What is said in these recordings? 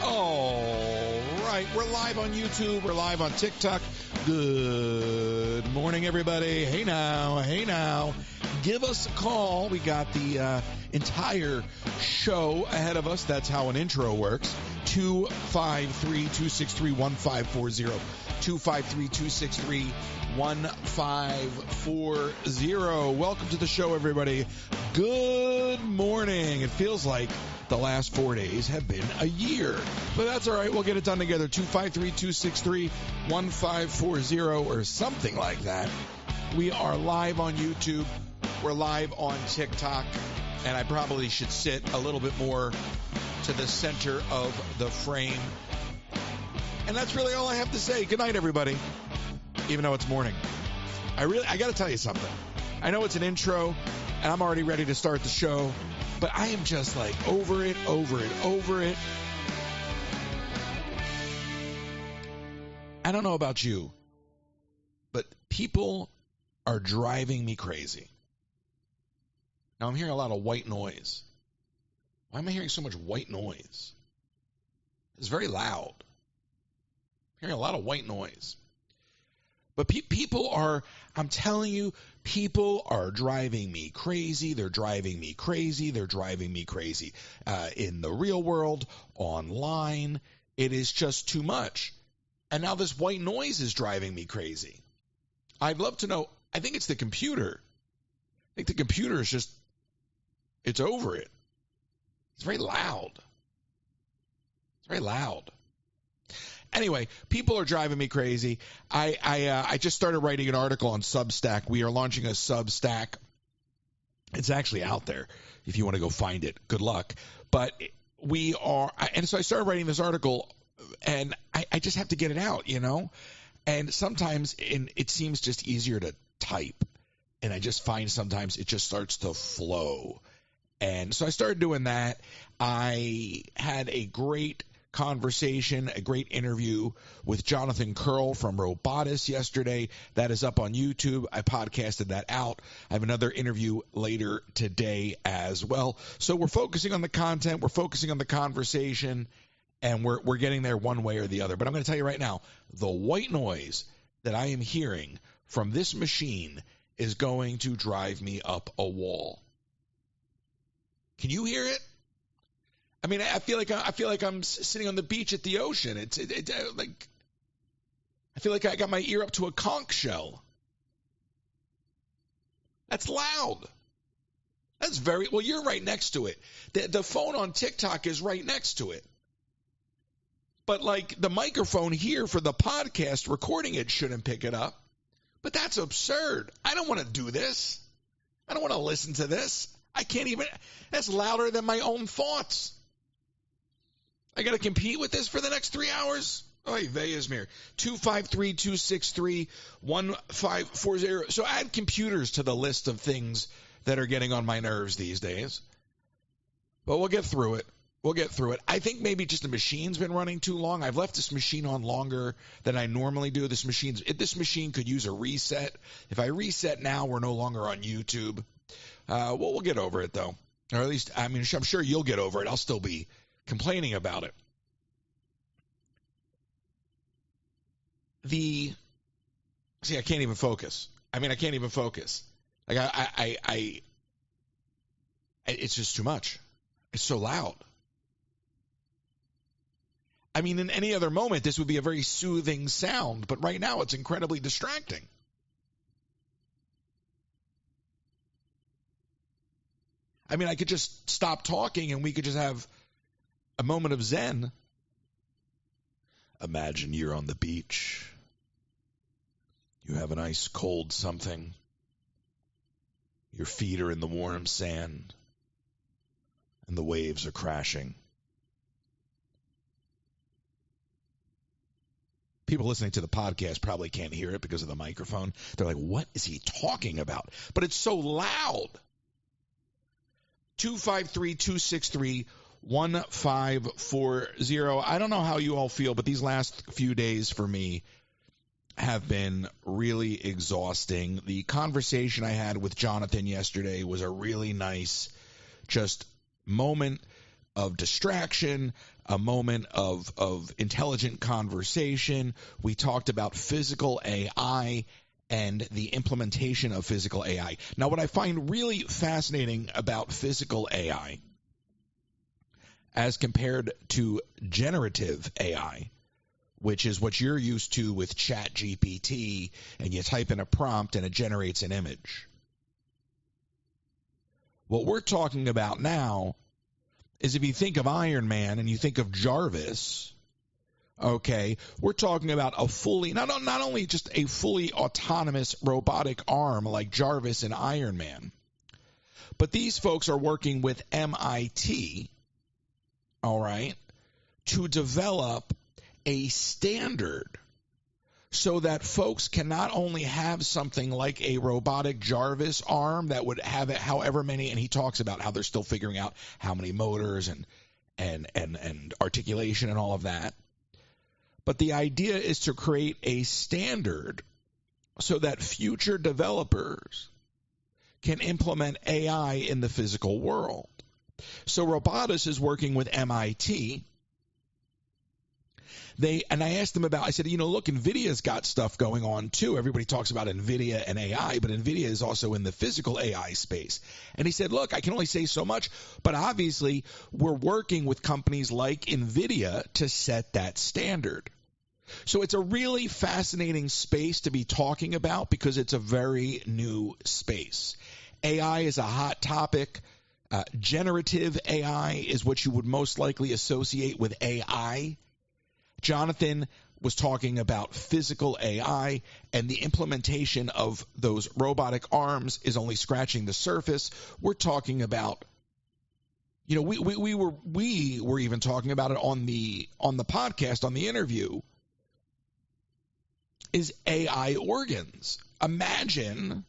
All right, we're live on YouTube. We're live on TikTok. Good morning, everybody. Hey now. Give us a call. We got the entire show ahead of us. That's how an intro works. 253-263-1540. 253-263-1540. Welcome to the show, everybody. Good morning. It feels like the last 4 days have been a year. But that's all right. We'll get it done together. 253-263-1540 or something like that. We are live on YouTube. We're live on TikTok. And I probably should sit a little bit more to the center of the frame. And that's really all I have to say. Good night, everybody. Even though it's morning. I got to tell you something. I know it's an intro, and I'm already ready to start the show. But I am just like over it. I don't know about you, but people are driving me crazy. Now I'm hearing a lot of white noise. Why am I hearing so much white noise? It's very loud. I'm hearing a lot of white noise. But people are, I'm telling you, people are driving me crazy. They're driving me crazy. In the real world, online, it is just too much. And now this white noise is driving me crazy. I'd love to know, I think it's the computer. I think the computer is just, it's over it. It's very loud. Anyway, people are driving me crazy. I just started writing an article on Substack. We are launching a Substack. It's actually out there if you want to go find it. Good luck. But we are, and so I started writing this article, and I just have to get it out, you know? And sometimes it seems just easier to type. And I just find sometimes it just starts to flow. And so I started doing that. I had a great conversation, a great interview with Jonathan Curl from Robotis yesterday. That is up on YouTube. I podcasted that out. I have another interview later today as well. So we're focusing on the content, we're focusing on the conversation, and we're getting there one way or the other. But I'm going to tell you right now, the white noise that I am hearing from this machine is going to drive me up a wall. Can you hear it? I mean, I feel like I'm sitting on the beach at the ocean. It's like I feel like I got my ear up to a conch shell. That's loud. That's very well. You're right next to it. The phone on TikTok is right next to it. But like the microphone here for the podcast recording it shouldn't pick it up. But that's absurd. I don't want to do this. I don't want to listen to this. I can't even. That's louder than my own thoughts. I got to compete with this for the next 3 hours? Oy vey, Izmir. 253-263-1540. So add computers to the list of things that are getting on my nerves these days. But we'll get through it. I think maybe just the machine's been running too long. I've left this machine on longer than I normally do. This machine could use a reset. If I reset now, we're no longer on YouTube. We'll get over it, though. Or at least, I mean, I'm sure you'll get over it. I'll still be complaining about it. I can't even focus. Like it's just too much. It's so loud. I mean, in any other moment, this would be a very soothing sound, but right now it's incredibly distracting. I mean, I could just stop talking and we could just have a moment of zen. Imagine you're on the beach. You have an ice cold something. Your feet are in the warm sand. And the waves are crashing. People listening to the podcast probably can't hear it because of the microphone. They're like, what is he talking about? But it's so loud. 253-263-1540. I don't know how you all feel, but these last few days for me have been really exhausting. The conversation I had with Jonathan yesterday was a really nice just moment of distraction, a moment of intelligent conversation. We talked about physical AI and the implementation of physical AI. Now, what I find really fascinating about physical AI as compared to generative AI, which is what you're used to with ChatGPT, and you type in a prompt and it generates an image. What we're talking about now is if you think of Iron Man and you think of Jarvis, okay, we're talking about a fully, not only just a fully autonomous robotic arm like Jarvis and Iron Man, but these folks are working with MIT, all right, to develop a standard so that folks can not only have something like a robotic Jarvis arm that would have it however many, and he talks about how they're still figuring out how many motors and articulation and all of that. But the idea is to create a standard so that future developers can implement AI in the physical world. So Robotis is working with MIT. And I asked them I said, look, NVIDIA's got stuff going on too. Everybody talks about NVIDIA and AI, but NVIDIA is also in the physical AI space. And he said, look, I can only say so much, but obviously we're working with companies like NVIDIA to set that standard. So it's a really fascinating space to be talking about because it's a very new space. AI is a hot topic. Generative AI is what you would most likely associate with AI. Jonathan was talking about physical AI, and the implementation of those robotic arms is only scratching the surface. We're talking about, we were even talking about it on the podcast, on the interview, is AI organs. Imagine.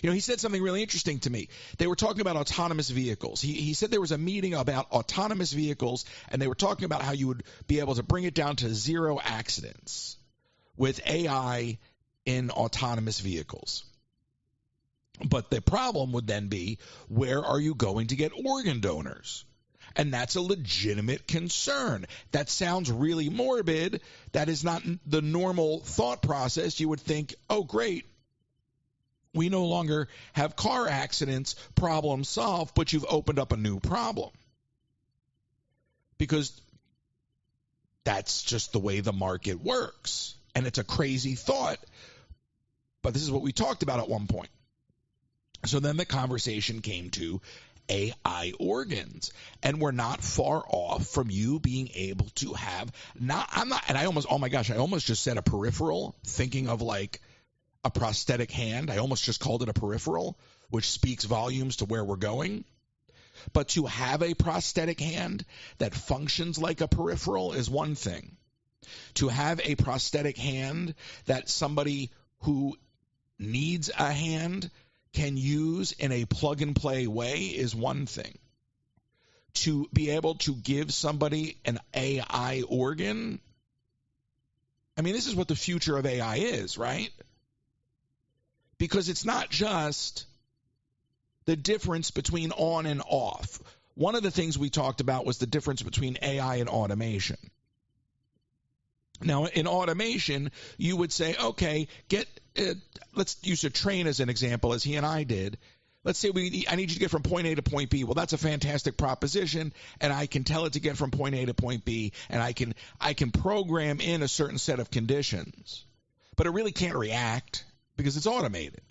He said something really interesting to me. They were talking about autonomous vehicles. He said there was a meeting about autonomous vehicles, and they were talking about how you would be able to bring it down to zero accidents with AI in autonomous vehicles. But the problem would then be, where are you going to get organ donors? And that's a legitimate concern. That sounds really morbid. That is not the normal thought process. You would think, oh, great. We no longer have car accidents, problem solved, but you've opened up a new problem. Because that's just the way the market works. And it's a crazy thought, but this is what we talked about at one point. So then the conversation came to AI organs, and we're not far off from you being able to have, I almost just said a peripheral, thinking of like a prosthetic hand. I almost just called it a peripheral, which speaks volumes to where we're going. But to have a prosthetic hand that functions like a peripheral is one thing. To have a prosthetic hand that somebody who needs a hand can use in a plug-and-play way is one thing. To be able to give somebody an AI organ, this is what the future of AI is, right? Because it's not just the difference between on and off. One of the things we talked about was the difference between AI and automation. Now, in automation, you would say, okay, let's use a train as an example, as he and I did. Let's say I need you to get from point A to point B. Well, that's a fantastic proposition, and I can tell it to get from point A to point B, and I can program in a certain set of conditions. But it really can't react because it's automated.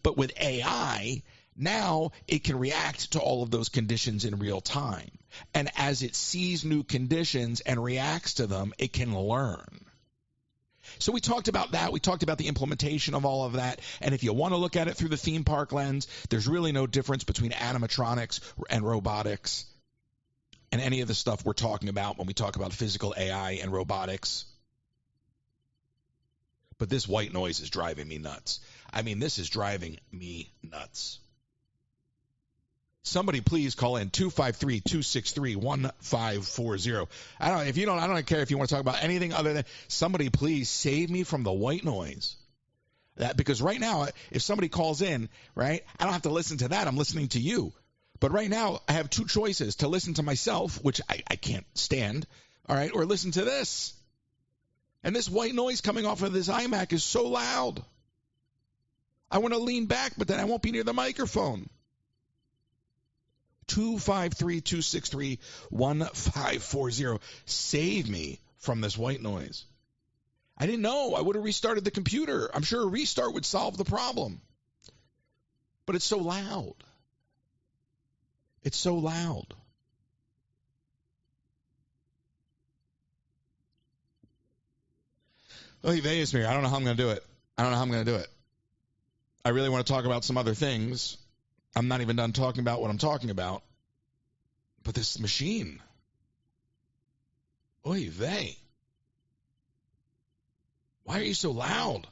But with AI, now it can react to all of those conditions in real time. And as it sees new conditions and reacts to them, it can learn. So we talked about that. We talked about the implementation of all of that. And if you want to look at it through the theme park lens, there's really no difference between animatronics and robotics and any of the stuff we're talking about when we talk about physical AI and robotics. But this white noise is driving me nuts. This is driving me nuts. Somebody please call in 253-263-1540. I don't care if you want to talk about anything other than somebody please save me from the white noise. Because right now, if somebody calls in, right, I don't have to listen to that. I'm listening to you. But right now, I have two choices: to listen to myself, which I can't stand, all right, or listen to this. And this white noise coming off of this iMac is so loud. I want to lean back, but then I won't be near the microphone. 253-263-1540. Save me from this white noise. I didn't know. I would have restarted the computer. I'm sure a restart would solve the problem. But it's so loud. It's so loud. Oh, Vegas me. I don't know how I'm going to do it. I really want to talk about some other things. I'm not even done talking about what I'm talking about. But this machine. Oy vey. Why are you so loud?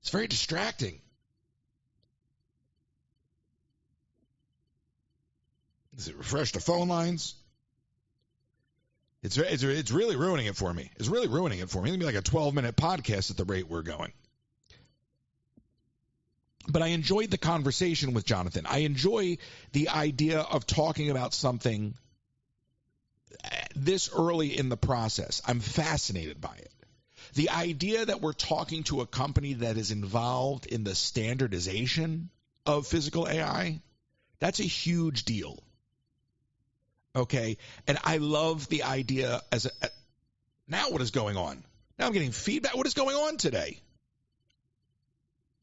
It's very distracting. Does it refresh the phone lines? It's really ruining it for me. It's really ruining it for me. It's going to be like a 12-minute podcast at the rate we're going. But I enjoyed the conversation with Jonathan. I enjoy the idea of talking about something this early in the process. I'm fascinated by it. The idea that we're talking to a company that is involved in the standardization of physical AI, that's a huge deal. Okay? And I love the idea now what is going on? Now I'm getting feedback. What is going on today?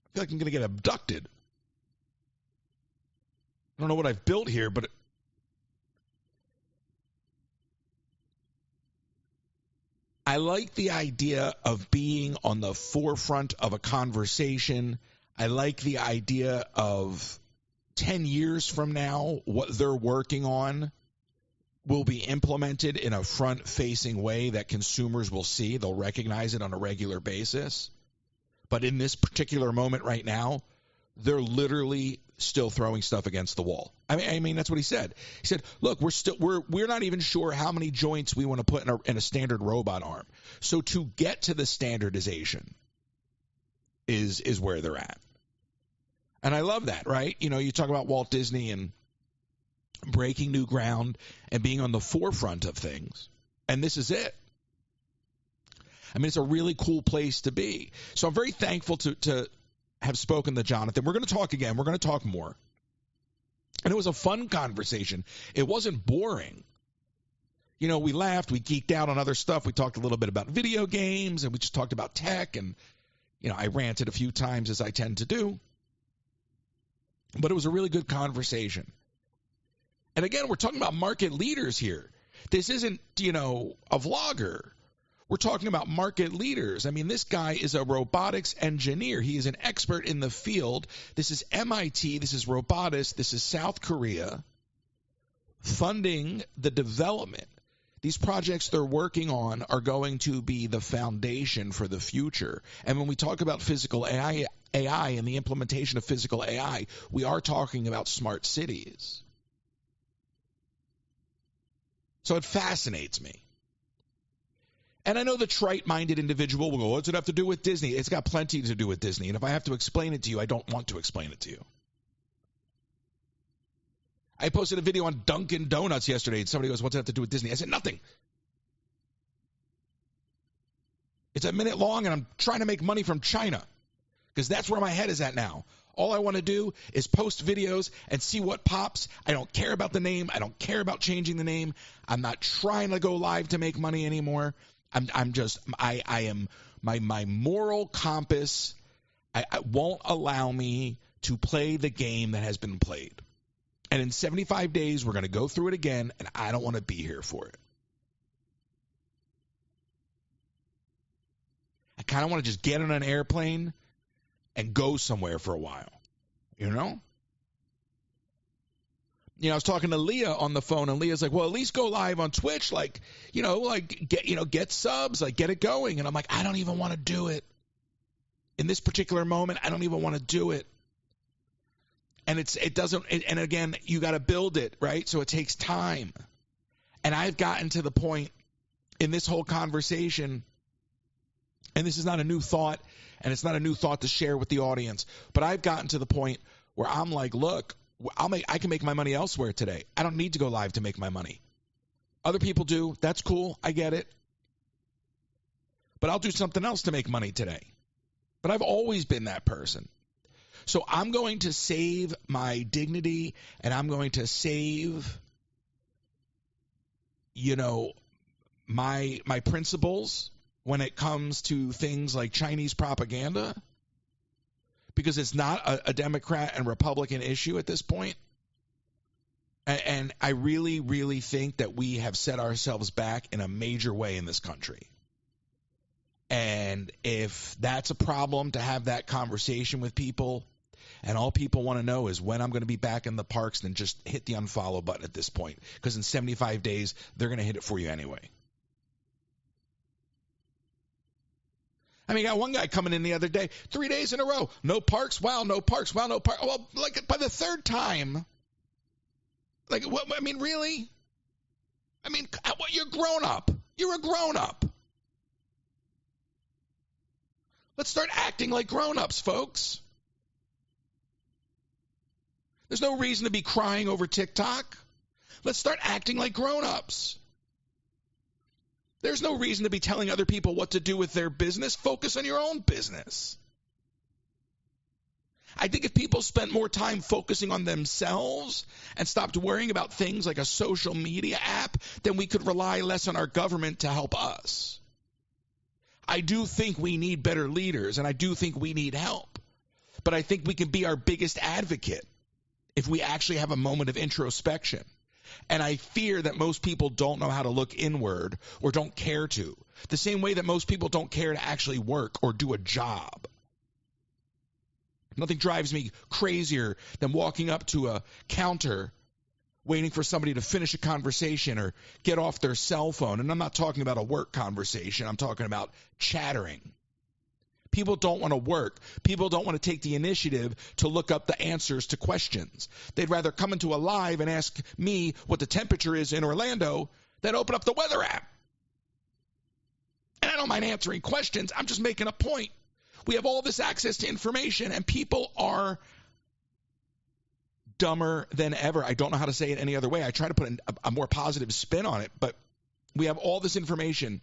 I feel like I'm going to get abducted. I don't know what I've built here, but I like the idea of being on the forefront of a conversation. I like the idea of 10 years from now, what they're working on will be implemented in a front-facing way that consumers will see. They'll recognize it on a regular basis. But in this particular moment right now, they're literally still throwing stuff against the wall. I mean that's what he said. He said, "Look, we're not even sure how many joints we want to put in a standard robot arm. So to get to the standardization is where they're at." And I love that, right? You know, you talk about Walt Disney and breaking new ground and being on the forefront of things, and this is it. I mean, it's a really cool place to be. So I'm very thankful to have spoken to Jonathan. We're going to talk again. We're going to talk more. And it was a fun conversation. It wasn't boring. You know, we laughed. We geeked out on other stuff. We talked a little bit about video games, and we just talked about tech. And, you know, I ranted a few times, as I tend to do. But it was a really good conversation. And, again, we're talking about market leaders here. This isn't, you know, a vlogger. We're talking about market leaders. I mean, this guy is a robotics engineer. He is an expert in the field. This is MIT. This is robotics. This is South Korea funding the development. These projects they're working on are going to be the foundation for the future. And when we talk about physical AI and the implementation of physical AI, we are talking about smart cities. So it fascinates me. And I know the trite-minded individual will go, what's it have to do with Disney? It's got plenty to do with Disney. And if I have to explain it to you, I don't want to explain it to you. I posted a video on Dunkin' Donuts yesterday, and somebody goes, what's it have to do with Disney? I said, nothing. It's a minute long, and I'm trying to make money from China because that's where my head is at now. All I want to do is post videos and see what pops. I don't care about the name. I don't care about changing the name. I'm not trying to go live to make money anymore. I am my moral compass. I won't allow me to play the game that has been played. And in 75 days, we're going to go through it again, and I don't want to be here for it. I kind of want to just get on an airplane and go somewhere for a while, you know? You know, I was talking to Leah on the phone, and Leah's like, well, at least go live on Twitch, get subs, get it going. And I'm like, I don't even want to do it. In this particular moment, I don't even want to do it. And and again, you got to build it, right? So it takes time. And I've gotten to the point in this whole conversation, and this is not a new thought, and it's not a new thought to share with the audience, but I've gotten to the point where I'm like, look, I can make my money elsewhere today. I don't need to go live to make my money. Other people do. That's cool. I get it. But I'll do something else to make money today. But I've always been that person. So I'm going to save my dignity, and I'm going to save, my principles when it comes to things like Chinese propaganda, because it's not a Democrat and Republican issue at this point. And I really, really think that we have set ourselves back in a major way in this country. And if that's a problem to have that conversation with people, and all people want to know is when I'm going to be back in the parks, then just hit the unfollow button at this point. Because in 75 days, they're going to hit it for you anyway. I mean, I got one guy coming in the other day, 3 days in a row. No parks. Wow, no parks. Wow, no parks. Well, like by the third time, like, what? I mean, really? I mean, you're grown up. You're a grown up. Let's start acting like grown-ups, folks. There's no reason to be crying over TikTok. Let's start acting like grown-ups. There's no reason to be telling other people what to do with their business. Focus on your own business. I think if people spent more time focusing on themselves and stopped worrying about things like a social media app, then we could rely less on our government to help us. I do think we need better leaders, and I do think we need help. But I think we can be our biggest advocate if we actually have a moment of introspection. And I fear that most people don't know how to look inward or don't care to. The same way that most people don't care to actually work or do a job. Nothing drives me crazier than walking up to a counter waiting for somebody to finish a conversation or get off their cell phone. And I'm not talking about a work conversation. I'm talking about chattering. People don't want to work. People don't want to take the initiative to look up the answers to questions. They'd rather come into a live and ask me what the temperature is in Orlando than open up the weather app. And I don't mind answering questions. I'm just making a point. We have all this access to information, and people are dumber than ever. I don't know how to say it any other way. I try to put a more positive spin on it, but we have all this information,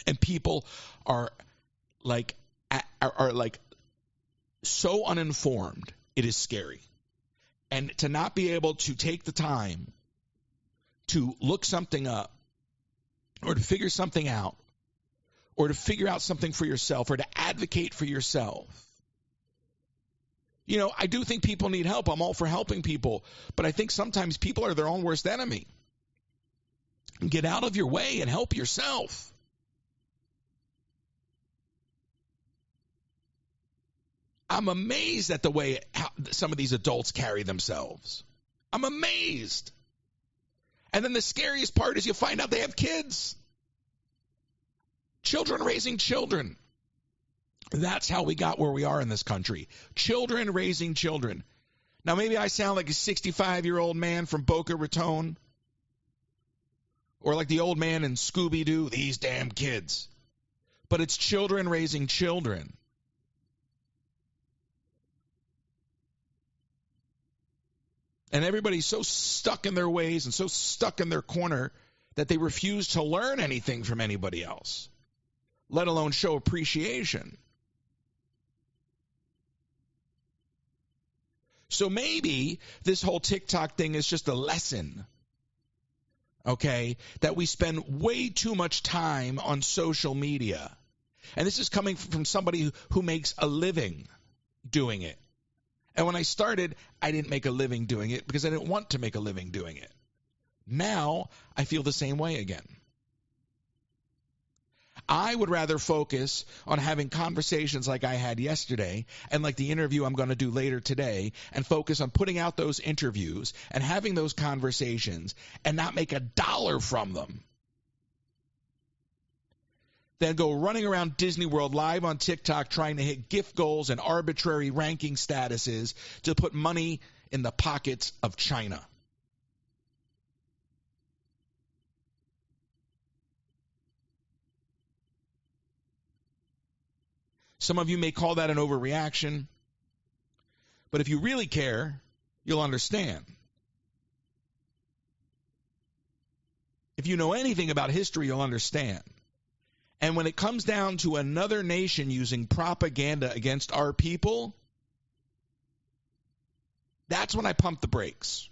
and people are like so uninformed. It is scary. And to not be able to take the time to look something up or to figure something out or to figure out something for yourself or to advocate for yourself. I do think people need help. I'm all for helping people. But I think sometimes people are their own worst enemy. Get out of your way and help yourself. I'm amazed at the way some of these adults carry themselves. I'm amazed. And then the scariest part is you find out they have kids. Children raising children. That's how we got where we are in this country. Children raising children. Now, maybe I sound like a 65-year-old man from Boca Raton. Or like the old man in Scooby-Doo, these damn kids. But it's children raising children. And everybody's so stuck in their ways and so stuck in their corner that they refuse to learn anything from anybody else, let alone show appreciation. So maybe this whole TikTok thing is just a lesson, okay, that we spend way too much time on social media. And this is coming from somebody who makes a living doing it. And when I started, I didn't make a living doing it because I didn't want to make a living doing it. Now, I feel the same way again. I would rather focus on having conversations like I had yesterday and like the interview I'm going to do later today and focus on putting out those interviews and having those conversations and not make a dollar from them than go running around Disney World live on TikTok trying to hit gift goals and arbitrary ranking statuses to put money in the pockets of China. Some of you may call that an overreaction, but if you really care, you'll understand. If you know anything about history, you'll understand. And when it comes down to another nation using propaganda against our people, that's when I pump the brakes.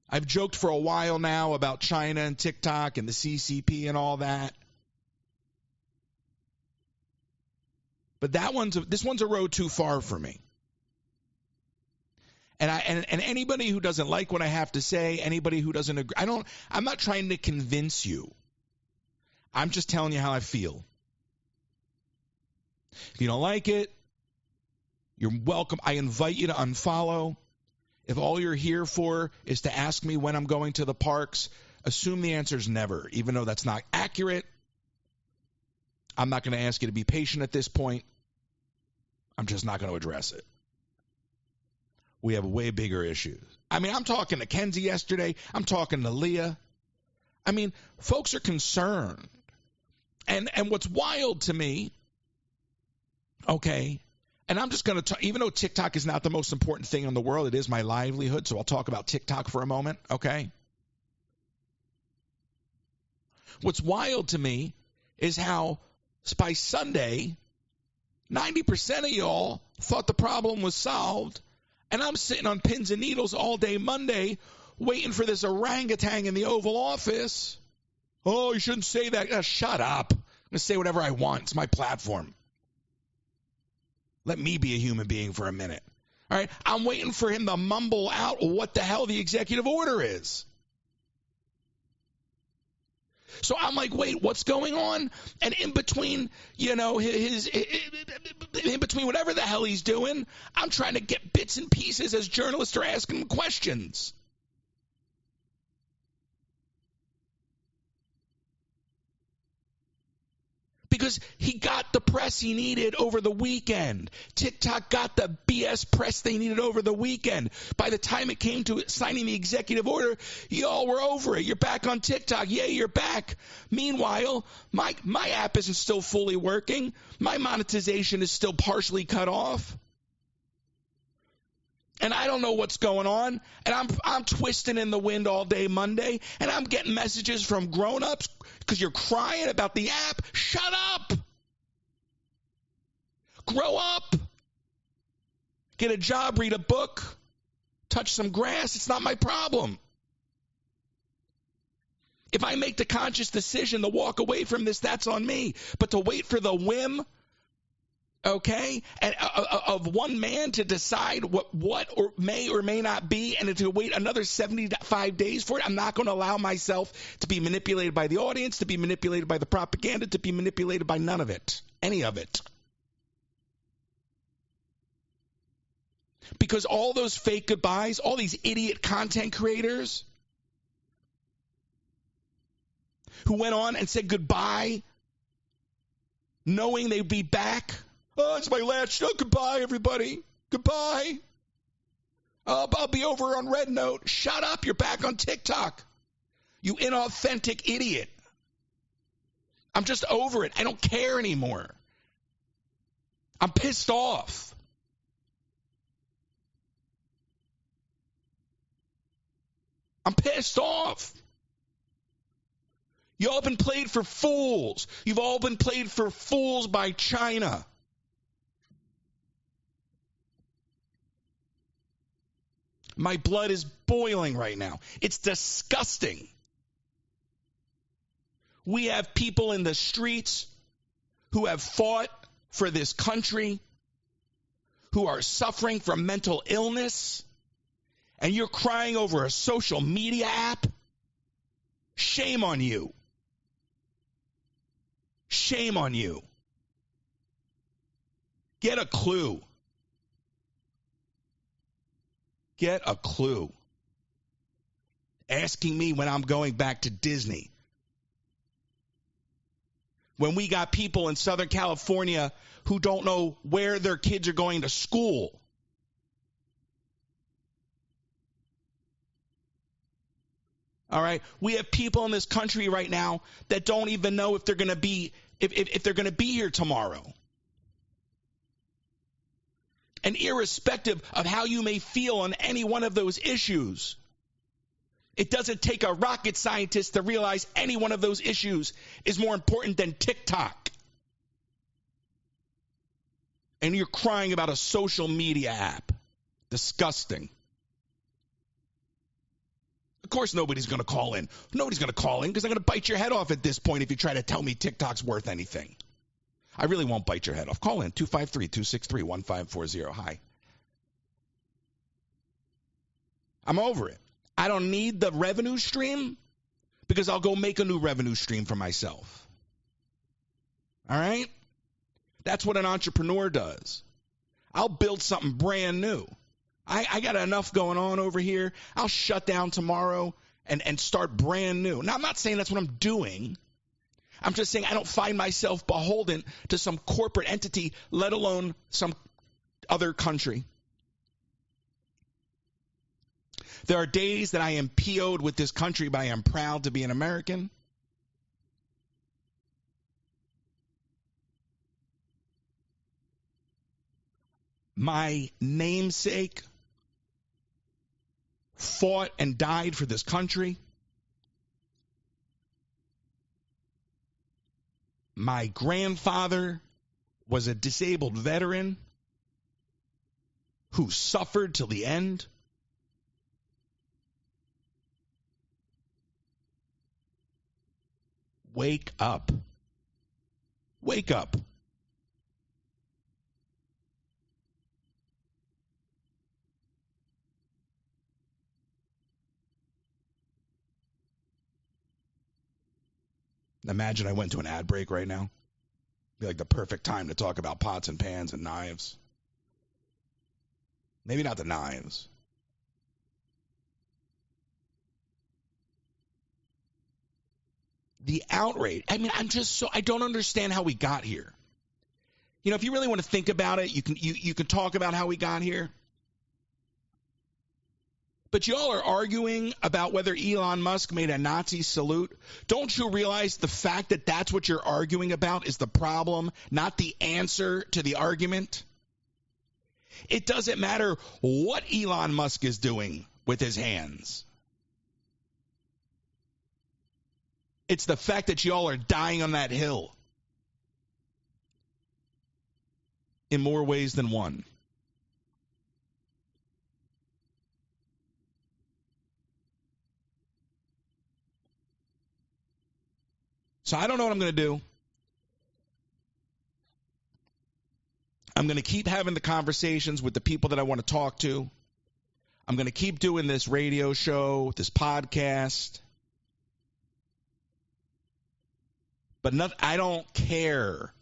I've joked for a while now about China and TikTok and the CCP and all that. But this one's a road too far for me. And anybody who doesn't like what I have to say, anybody who doesn't agree, I'm not trying to convince you. I'm just telling you how I feel. If you don't like it, you're welcome. I invite you to unfollow. If all you're here for is to ask me when I'm going to the parks, assume the answer is never, even though that's not accurate. I'm not going to ask you to be patient at this point. I'm just not going to address it. We have way bigger issues. I mean, I'm talking to Kenzie yesterday. I'm talking to Leah. I mean, folks are concerned. And what's wild to me, okay, and I'm just going to talk, even though TikTok is not the most important thing in the world, it is my livelihood, so I'll talk about TikTok for a moment, okay? What's wild to me is how by Sunday, 90% of y'all thought the problem was solved, and I'm sitting on pins and needles all day Monday waiting for this orangutan in the Oval Office. Oh, you shouldn't say that. Shut up. I'm going to say whatever I want. It's my platform. Let me be a human being for a minute. All right? I'm waiting for him to mumble out what the hell the executive order is. So I'm like, wait, what's going on? And in between, in between whatever the hell he's doing, I'm trying to get bits and pieces as journalists are asking him questions. Because he got the press he needed over the weekend. TikTok got the BS press they needed over the weekend. By the time it came to signing the executive order, y'all were over it. You're back on TikTok. Yay, you're back. Meanwhile, my app isn't still fully working. My monetization is still partially cut off. And I don't know what's going on. And I'm twisting in the wind all day Monday. And I'm getting messages from grown-ups because you're crying about the app. Shut up. Grow up. Get a job, read a book, touch some grass. It's not my problem. If I make the conscious decision to walk away from this, that's on me. But to wait for the whim, okay, and of one man to decide what or may not be, and to wait another 75 days for it, I'm not going to allow myself to be manipulated by the audience, to be manipulated by the propaganda, to be manipulated by none of it, any of it. Because all those fake goodbyes, all these idiot content creators who went on and said goodbye, knowing they'd be back. Oh, it's my last show. Goodbye, everybody. Goodbye. I'll be over on Red Note. Shut up. You're back on TikTok. You inauthentic idiot. I'm just over it. I don't care anymore. I'm pissed off. I'm pissed off. You all been played for fools. You've all been played for fools by China. My blood is boiling right now. It's disgusting. We have people in the streets who have fought for this country, who are suffering from mental illness, and you're crying over a social media app? Shame on you. Shame on you. Get a clue. Get a clue. Asking me when I'm going back to Disney. When we got people in Southern California who don't know where their kids are going to school. All right, we have people in this country right now that don't even know if they're going to be if they're going to be here tomorrow. And irrespective of how you may feel on any one of those issues, it doesn't take a rocket scientist to realize any one of those issues is more important than TikTok. And you're crying about a social media app. Disgusting. Of course nobody's going to call in. Nobody's going to call in because I'm going to bite your head off at this point if you try to tell me TikTok's worth anything. I really won't bite your head off. Call in 253-263-1540. Hi. I'm over it. I don't need the revenue stream because I'll go make a new revenue stream for myself. All right? That's what an entrepreneur does. I'll build something brand new. I got enough going on over here. I'll shut down tomorrow and start brand new. Now, I'm not saying that's what I'm doing. I'm just saying I don't find myself beholden to some corporate entity, let alone some other country. There are days that I am PO'd with this country, but I am proud to be an American. My namesake fought and died for this country. My grandfather was a disabled veteran who suffered till the end. Wake up. Wake up. Imagine I went to an ad break right now. Be like the perfect time to talk about pots and pans and knives. Maybe not the knives. The outrage. I mean, I don't understand how we got here. You know, if you really want to think about it, you can talk about how we got here. But y'all are arguing about whether Elon Musk made a Nazi salute. Don't you realize the fact that that's what you're arguing about is the problem, not the answer to the argument? It doesn't matter what Elon Musk is doing with his hands. It's the fact that y'all are dying on that hill in more ways than one. So I don't know what I'm going to do. I'm going to keep having the conversations with the people that I want to talk to. I'm going to keep doing this radio show, this podcast. But I don't care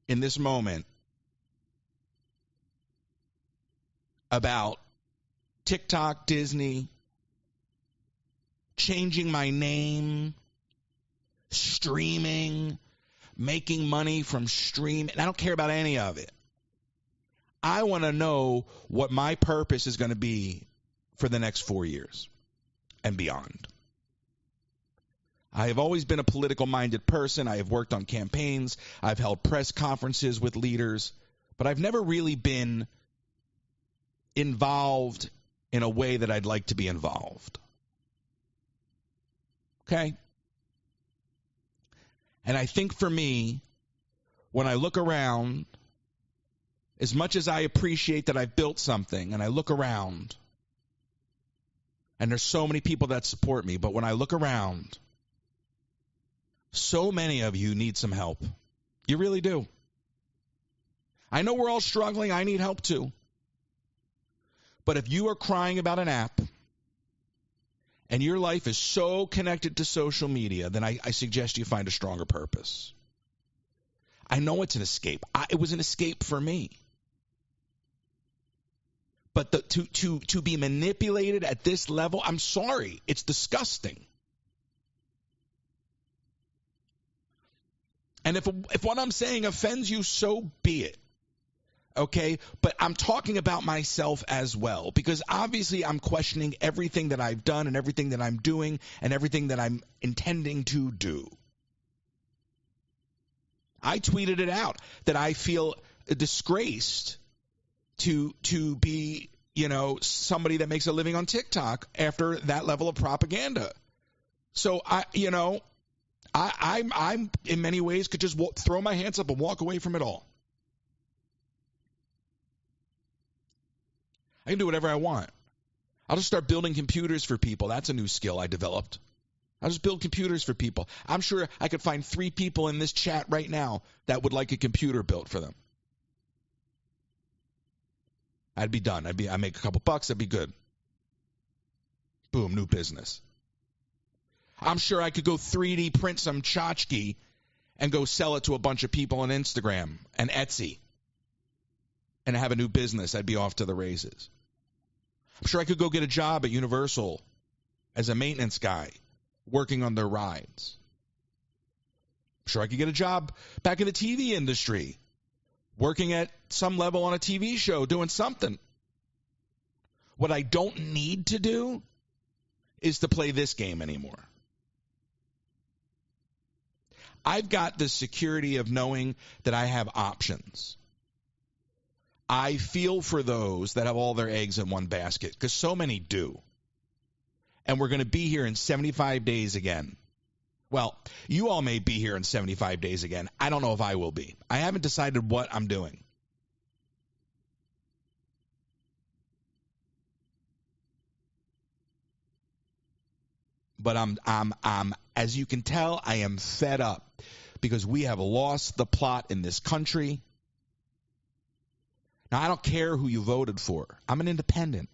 in this moment about TikTok, Disney, changing my name, streaming, making money from streaming. I don't care about any of it. I want to know what my purpose is going to be for the next 4 years and beyond. I have always been a political-minded person. I have worked on campaigns. I've held press conferences with leaders. But I've never really been involved in a way that I'd like to be involved. Okay? And I think for me, when I look around, as much as I appreciate that I've built something, and I look around, and there's so many people that support me, but when I look around, so many of you need some help. You really do. I know we're all struggling. I need help too. But if you are crying about an app, and your life is so connected to social media, then I suggest you find a stronger purpose. I know it's an escape. It was an escape for me. But to be manipulated at this level, I'm sorry. It's disgusting. And if what I'm saying offends you, so be it. Okay, but I'm talking about myself as well, because obviously I'm questioning everything that I've done and everything that I'm doing and everything that I'm intending to do. I tweeted it out that I feel disgraced to be, somebody that makes a living on TikTok after that level of propaganda. So I'm in many ways could just throw my hands up and walk away from it all. I can do whatever I want. I'll just start building computers for people. That's a new skill I developed. I'll just build computers for people. I'm sure I could find 3 people in this chat right now that would like a computer built for them. I'd be done. I'd make a couple bucks. That'd be good. Boom, new business. I'm sure I could go 3D print some tchotchke and go sell it to a bunch of people on Instagram and Etsy and have a new business. I'd be off to the races. I'm sure I could go get a job at Universal as a maintenance guy working on their rides. I'm sure I could get a job back in the TV industry working at some level on a TV show doing something. What I don't need to do is to play this game anymore. I've got the security of knowing that I have options. I feel for those that have all their eggs in one basket, because so many do. And we're going to be here in 75 days again. Well, you all may be here in 75 days again. I don't know if I will be. I haven't decided what I'm doing. But I'm as you can tell, I am fed up because we have lost the plot in this country. Now, I don't care who you voted for. I'm an independent.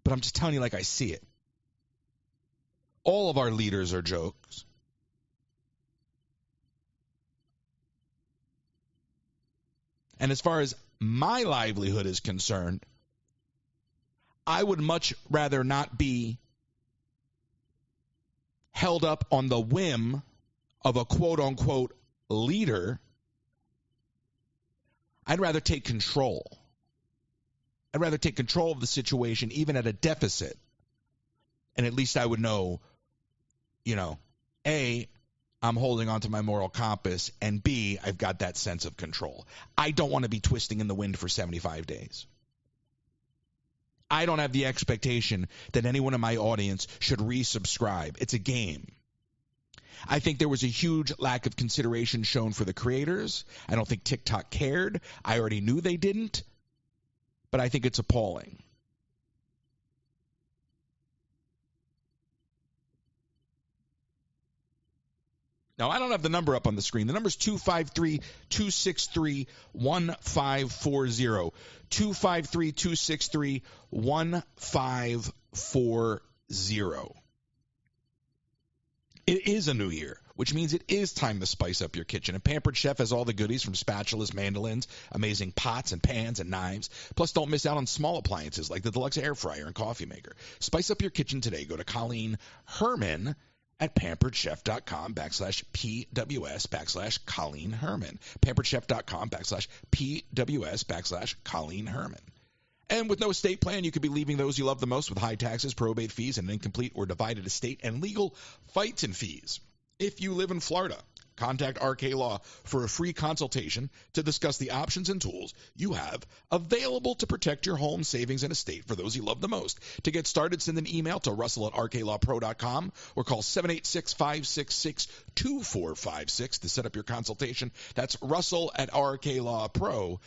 But I'm just telling you like I see it. All of our leaders are jokes. And as far as my livelihood is concerned, I would much rather not be held up on the whim of a quote-unquote leader. I'd rather take control. I'd rather take control of the situation, even at a deficit. And at least I would know, A, I'm holding on to my moral compass, and B, I've got that sense of control. I don't want to be twisting in the wind for 75 days. I don't have the expectation that anyone in my audience should resubscribe. It's a game. I think there was a huge lack of consideration shown for the creators. I don't think TikTok cared. I already knew they didn't. But I think it's appalling. Now, I don't have the number up on the screen. The number is 253-263-1540. 253-263-1540. It is a new year, which means it is time to spice up your kitchen. And Pampered Chef has all the goodies from spatulas, mandolins, amazing pots and pans and knives. Plus, don't miss out on small appliances like the deluxe air fryer and coffee maker. Spice up your kitchen today. Go to Colleen Herman at pamperedchef.com/PWS/Colleen Herman. pamperedchef.com/PWS/Colleen Herman. And with no estate plan, you could be leaving those you love the most with high taxes, probate fees, and an incomplete or divided estate and legal fights and fees. If you live in Florida, contact RK Law for a free consultation to discuss the options and tools you have available to protect your home, savings, and estate for those you love the most. To get started, send an email to russell@rklawpro.com or call 786-566-2456 to set up your consultation. That's russell@rklawpro.com.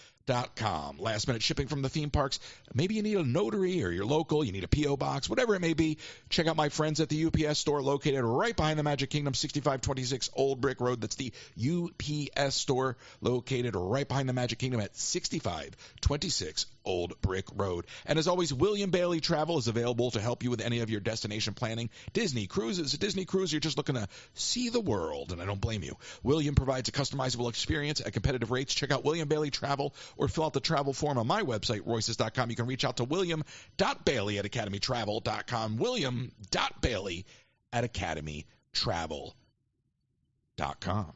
Last minute shipping from the theme parks. Maybe you need a notary or you're local, you need a P.O. box, whatever it may be. Check out my friends at the UPS store located right behind the Magic Kingdom, 6526 Old Brick Road. That's the UPS store located right behind the Magic Kingdom at 6526 Old Brick Road. And as always, William.bailey Travel is available to help you with any of your destination planning. Disney cruises. A Disney cruise, you're just looking to see the world, and I don't blame you. William provides a customizable experience at competitive rates. Check out William.bailey Travel or fill out the travel form on my website, royces.com. You can reach out to William.bailey at academytravel.com. William.bailey at academytravel.com.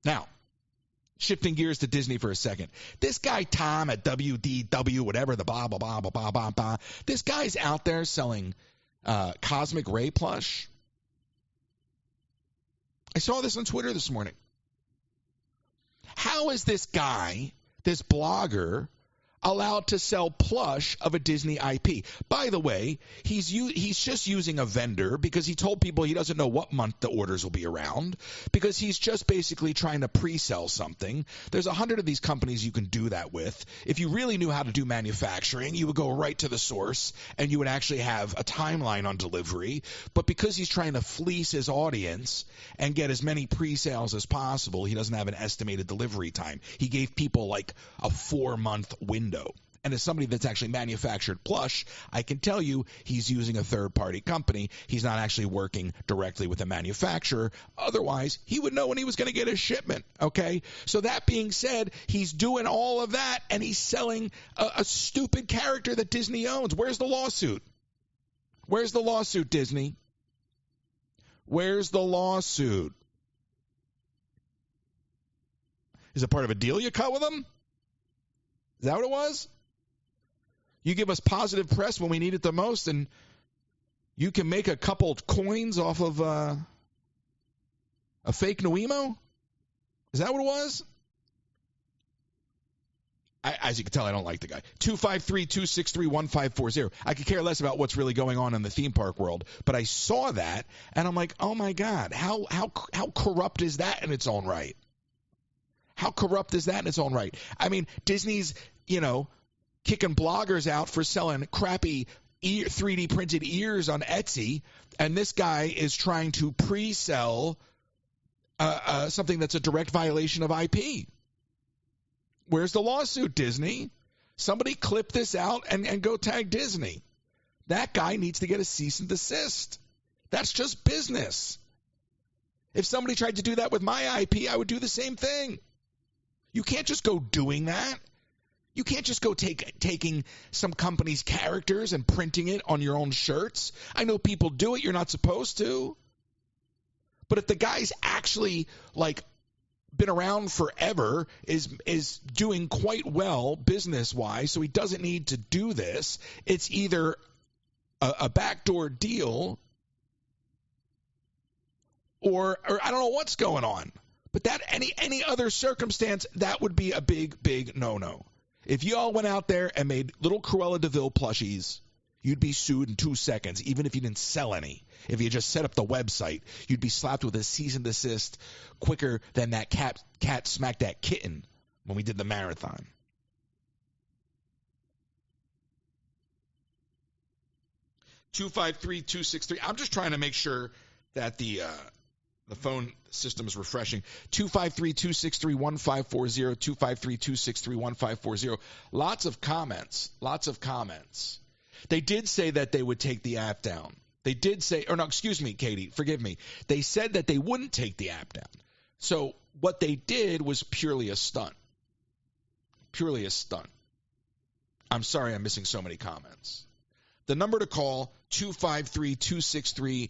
Now, shifting gears to Disney for a second. This guy, Tom, at WDW, whatever, the blah, blah, blah, blah, blah, blah, blah. This guy's out there selling Cosmic Ray plush. I saw this on Twitter this morning. How is this guy this blogger allowed to sell plush of a Disney IP. By the way, he's just using a vendor because he told people he doesn't know what month the orders will be around, because he's just basically trying to pre-sell something. There's 100 of these companies you can do that with. If you really knew how to do manufacturing, you would go right to the source and you would actually have a timeline on delivery. But because he's trying to fleece his audience and get as many pre-sales as possible, he doesn't have an estimated delivery time. He gave people like a 4-month window. And as somebody that's actually manufactured plush, I can tell you he's using a third-party company. He's not actually working directly with a manufacturer. Otherwise, he would know when he was going to get his shipment, okay? So that being said, he's doing all of that, and he's selling a stupid character that Disney owns. Where's the lawsuit? Where's the lawsuit, Disney? Where's the lawsuit? Is it part of a deal you cut with him? Is that what it was? You give us positive press when we need it the most, and you can make a couple coins off of a fake Nuemo? Is that what it was? As you can tell, I don't like the guy. 253-263-1540. I could care less about what's really going on in the theme park world, but I saw that, and I'm like, oh my God, how corrupt is that in its own right? How corrupt is that in its own right? I mean, Disney's, kicking bloggers out for selling crappy 3D printed ears on Etsy, and this guy is trying to pre-sell something that's a direct violation of IP. Where's the lawsuit, Disney? Somebody clip this out and go tag Disney. That guy needs to get a cease and desist. That's just business. If somebody tried to do that with my IP, I would do the same thing. You can't just go doing that. You can't just go taking some company's characters and printing it on your own shirts. I know people do it. You're not supposed to. But if the guy's actually been around forever, is doing quite well business-wise, so he doesn't need to do this, it's either a backdoor deal or I don't know what's going on. But that any other circumstance, that would be a big, big no-no. If you all went out there and made little Cruella de Vil plushies, you'd be sued in 2 seconds, even if you didn't sell any. If you just set up the website, you'd be slapped with a cease and desist quicker than that cat smacked that kitten when we did the marathon. (253-263). I'm just trying to make sure that the phone system is refreshing. 253-263-1540, 253-263-1540. Lots of comments. They did say that they would take the app down. They did say, or no, excuse me, Katie, forgive me. They said that they wouldn't take the app down. So what they did was purely a stunt. Purely a stunt. I'm sorry I'm missing so many comments. The number to call, 253-263-1540,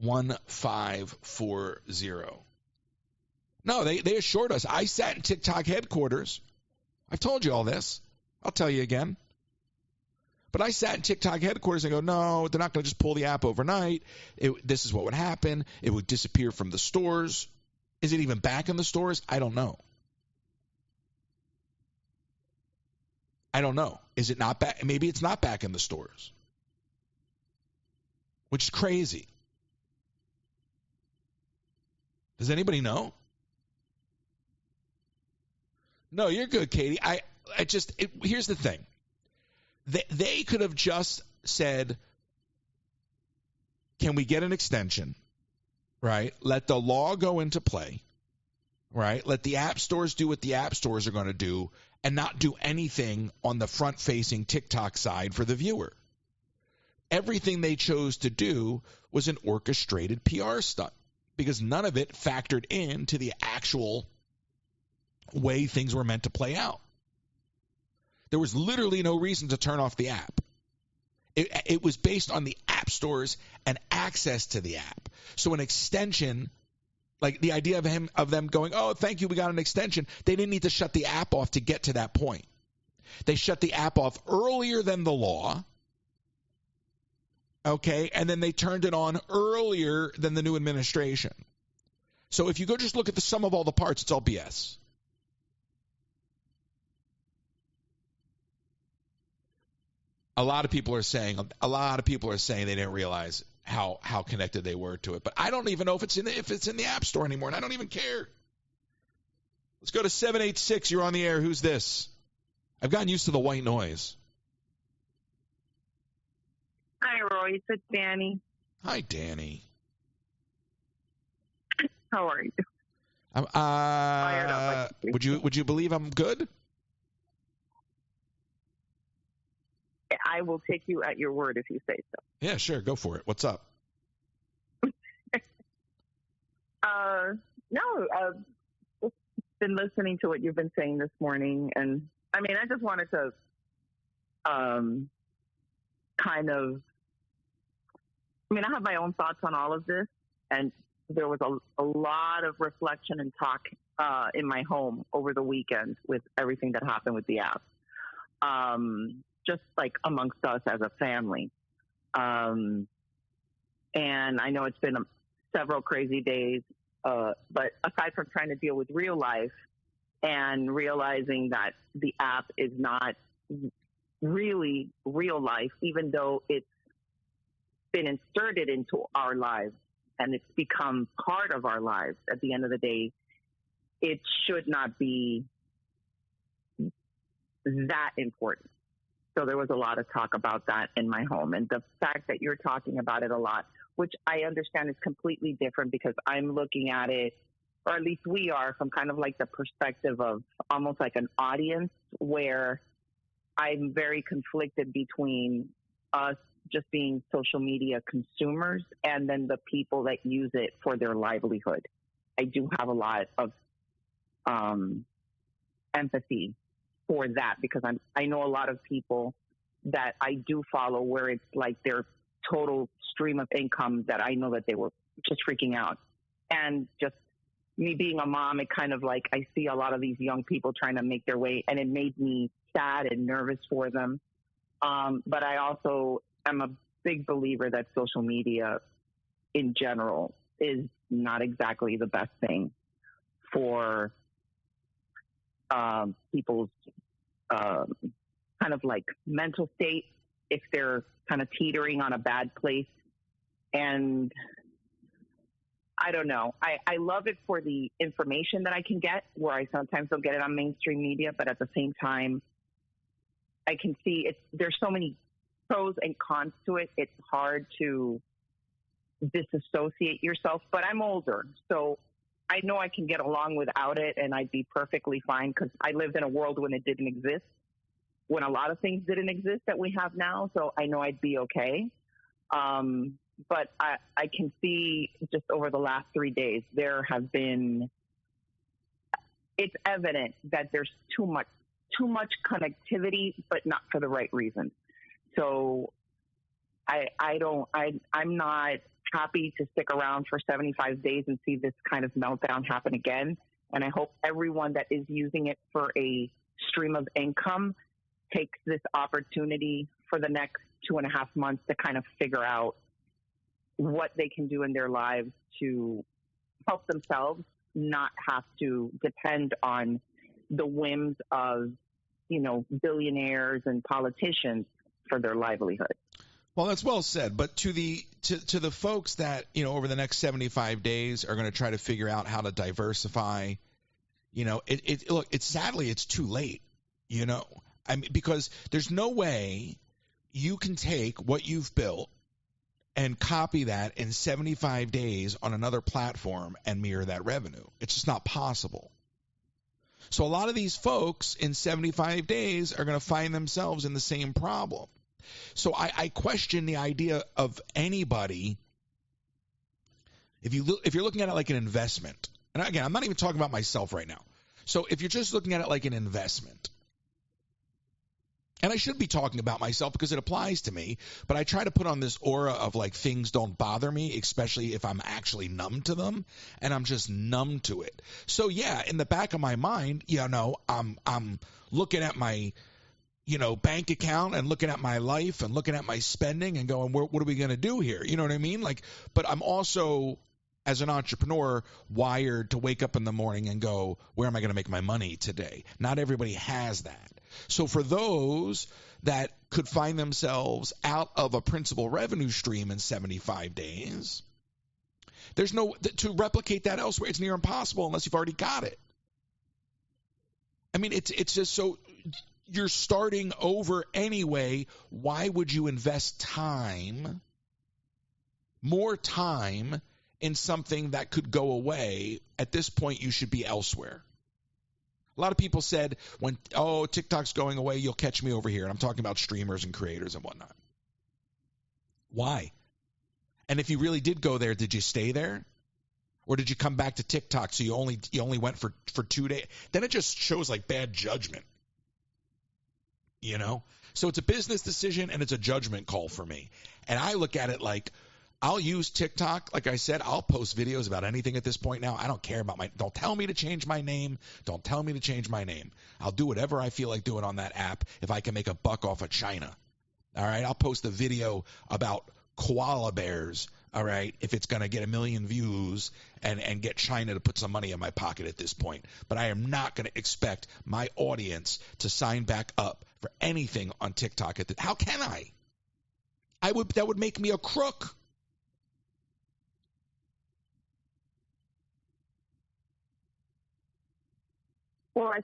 253-263-1540. No, they assured us. I sat in TikTok headquarters. I've told you all this. I'll tell you again. But I sat in TikTok headquarters and go, no, they're not going to just pull the app overnight. This is what would happen. It would disappear from the stores. Is it even back in the stores? I don't know. Is it not back? Maybe it's not back in the stores, which is crazy. Does anybody know? No, you're good, Katie. Here's the thing. They could have just said, can we get an extension, right? Let the law go into play, right? Let the app stores do what the app stores are going to do and not do anything on the front-facing TikTok side for the viewer. Everything they chose to do was an orchestrated PR stunt because none of it factored into the actual way things were meant to play out. There was literally no reason to turn off the app. It was based on the app stores and access to the app. So an extension, like the idea of them going, oh, thank you, we got an extension. They didn't need to shut the app off to get to that point. They shut the app off earlier than the law, okay, and then they turned it on earlier than the new administration. So if you go just look at the sum of all the parts, it's all BS. A lot of people are saying they didn't realize how connected they were to it. But I don't even know if it's in the App Store anymore, and I don't even care. Let's go to 786. You're on the air. Who's this? I've gotten used to the white noise. Hi, Roy. It's Danny. Hi, Danny. How are you? Fired up. Would you believe I'm good? I will take you at your word if you say so. Yeah, sure. Go for it. What's up? Just been listening to what you've been saying this morning, and I mean, I just wanted to I have my own thoughts on all of this, and there was a lot of reflection and talk in my home over the weekend with everything that happened with the app. Just like amongst us as a family. And I know it's been several crazy days, but aside from trying to deal with real life and realizing that the app is not really real life, even though it's been inserted into our lives and it's become part of our lives at the end of the day, it should not be that important. So there was a lot of talk about that in my home. And the fact that you're talking about it a lot, which I understand is completely different because I'm looking at it, or at least we are, from kind of like the perspective of almost like an audience, where I'm very conflicted between us just being social media consumers and then the people that use it for their livelihood. I do have a lot of empathy for that, because I know a lot of people that I do follow where it's like their total stream of income that I know that they were just freaking out. And just me being a mom, it kind of like I see a lot of these young people trying to make their way, and it made me sad and nervous for them. But I also am a big believer that social media in general is not exactly the best thing for people's kind of like mental state if they're kind of teetering on a bad place. And I don't know. I love it for the information that I can get, where I sometimes don't get it on mainstream media, but at the same time, I can see there's so many pros and cons to it. It's hard to disassociate yourself, but I'm older, so I know I can get along without it, and I'd be perfectly fine, because I lived in a world when it didn't exist, when a lot of things didn't exist that we have now, so I know I'd be okay. But I can see just over the last 3 days, it's evident that there's too much connectivity, but not for the right reasons. So I'm not happy to stick around for 75 days and see this kind of meltdown happen again. And I hope everyone that is using it for a stream of income takes this opportunity for the next 2.5 months to kind of figure out what they can do in their lives to help themselves, not have to depend on the whims of, billionaires and politicians for their livelihood. Well, that's well said. But to the folks that, over the next 75 days are going to try to figure out how to diversify, sadly, it's too late, I mean, because there's no way you can take what you've built and copy that in 75 days on another platform and mirror that revenue. It's just not possible. So a lot of these folks in 75 days are going to find themselves in the same problem. So I question the idea of anybody, if you're looking at it like an investment, and again, I'm not even talking about myself right now. So if you're just looking at it like an investment, and I should be talking about myself because it applies to me, but I try to put on this aura of like things don't bother me, especially if I'm actually numb to them, and I'm just numb to it. So yeah, in the back of my mind, I'm looking at my bank account and looking at my life and looking at my spending and going, what are we going to do here? You know what I mean? But I'm also as an entrepreneur, wired to wake up in the morning and go, where am I going to make my money today? Not everybody has that. So for those that could find themselves out of a principal revenue stream in 75 days, there's no to replicate that elsewhere. It's near impossible unless you've already got it. I mean, it's just so you're starting over anyway. Why would you invest more time in something that could go away? At this point, you should be elsewhere. A lot of people said TikTok's going away, you'll catch me over here. And I'm talking about streamers and creators and whatnot. Why? And if you really did go there, did you stay there? Or did you come back to TikTok so you only went for 2 days? Then it just shows like bad judgment. You know? So it's a business decision and it's a judgment call for me. And I look at it like, I'll use TikTok. Like I said, I'll post videos about anything at this point now. I don't care about don't tell me to change my name. Don't tell me to change my name. I'll do whatever I feel like doing on that app if I can make a buck off of China. All right. I'll post a video about koala bears. All right. If it's going to get 1 million views and get China to put some money in my pocket at this point. But I am not going to expect my audience to sign back up for anything on TikTok. How can I? That would make me a crook. Well,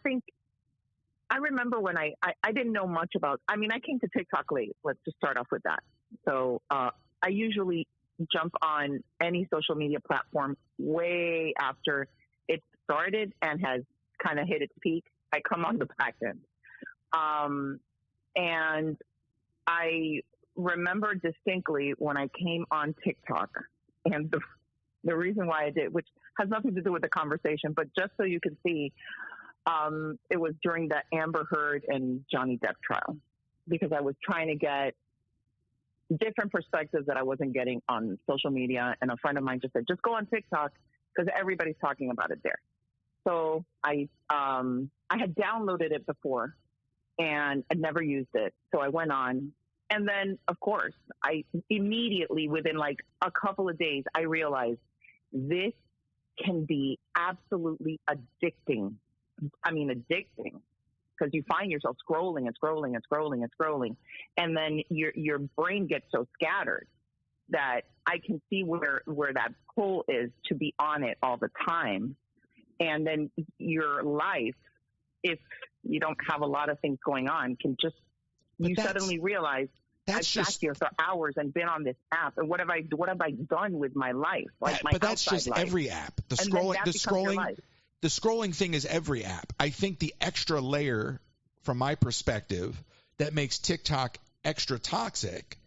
I remember when I didn't know much about, I came to TikTok late. Let's just start off with that. So I usually jump on any social media platform way after it started and has kind of hit its peak. I come on the back end. And I remember distinctly when I came on TikTok, and the reason why I did, which has nothing to do with the conversation, but just so you can see, it was during the Amber Heard and Johnny Depp trial, because I was trying to get different perspectives that I wasn't getting on social media. And a friend of mine just said, just go on TikTok because everybody's talking about it there. So I had downloaded it before and I'd never used it. So I went on. And then, of course, I immediately, within like a couple of days, I realized this can be absolutely addicting. Addicting, because you find yourself scrolling and scrolling and scrolling and scrolling. And then your brain gets so scattered that I can see where that pull is to be on it all the time. And then your life, if you don't have a lot of things going on, can just, you suddenly realize I've sat here for hours and been on this app, and what have I done with my life? Like my but that's just life. Every app. The scrolling thing is every app. I think the extra layer, from my perspective, that makes TikTok extra toxic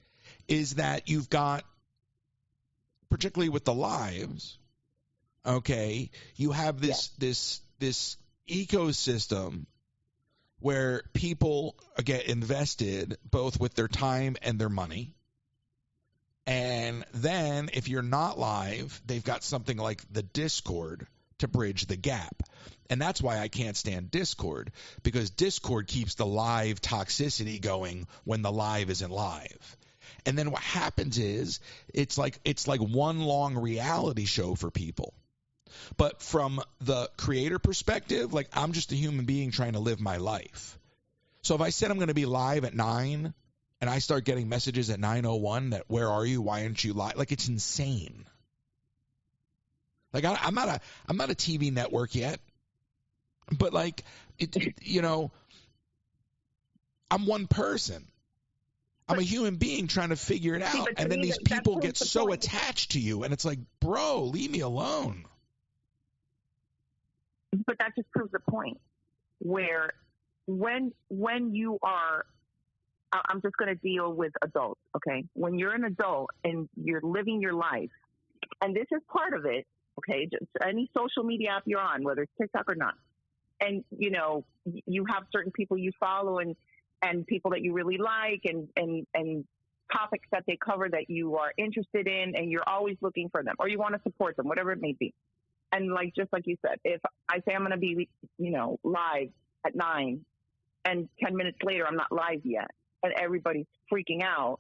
is that you've got, particularly with the lives, okay, you have this ecosystem where people get invested both with their time and their money. And then if you're not live, they've got something like the Discord to bridge the gap. And that's why I can't stand Discord, because Discord keeps the live toxicity going when the live isn't live. And then what happens is it's like one long reality show for people. But from the creator perspective, like, I'm just a human being trying to live my life. So if I said I'm going to be live at 9 and I start getting messages at 9:01 that, where are you? Why aren't you live? Like, it's insane. Like, I'm not a TV network yet, but like, I'm one person. I'm a human being trying to figure it out. And then these people get so attached to you, and it's like, bro, leave me alone. But that just proves the point where when you are, I'm just going to deal with adults, okay? When you're an adult and you're living your life, and this is part of it, okay, just any social media app you're on, whether it's TikTok or not, and, you have certain people you follow and people that you really like and topics that they cover that you are interested in, and you're always looking for them, or you want to support them, whatever it may be. And just like you said, if I say I'm going to be, live at 9 and 10 minutes later I'm not live yet and everybody's freaking out,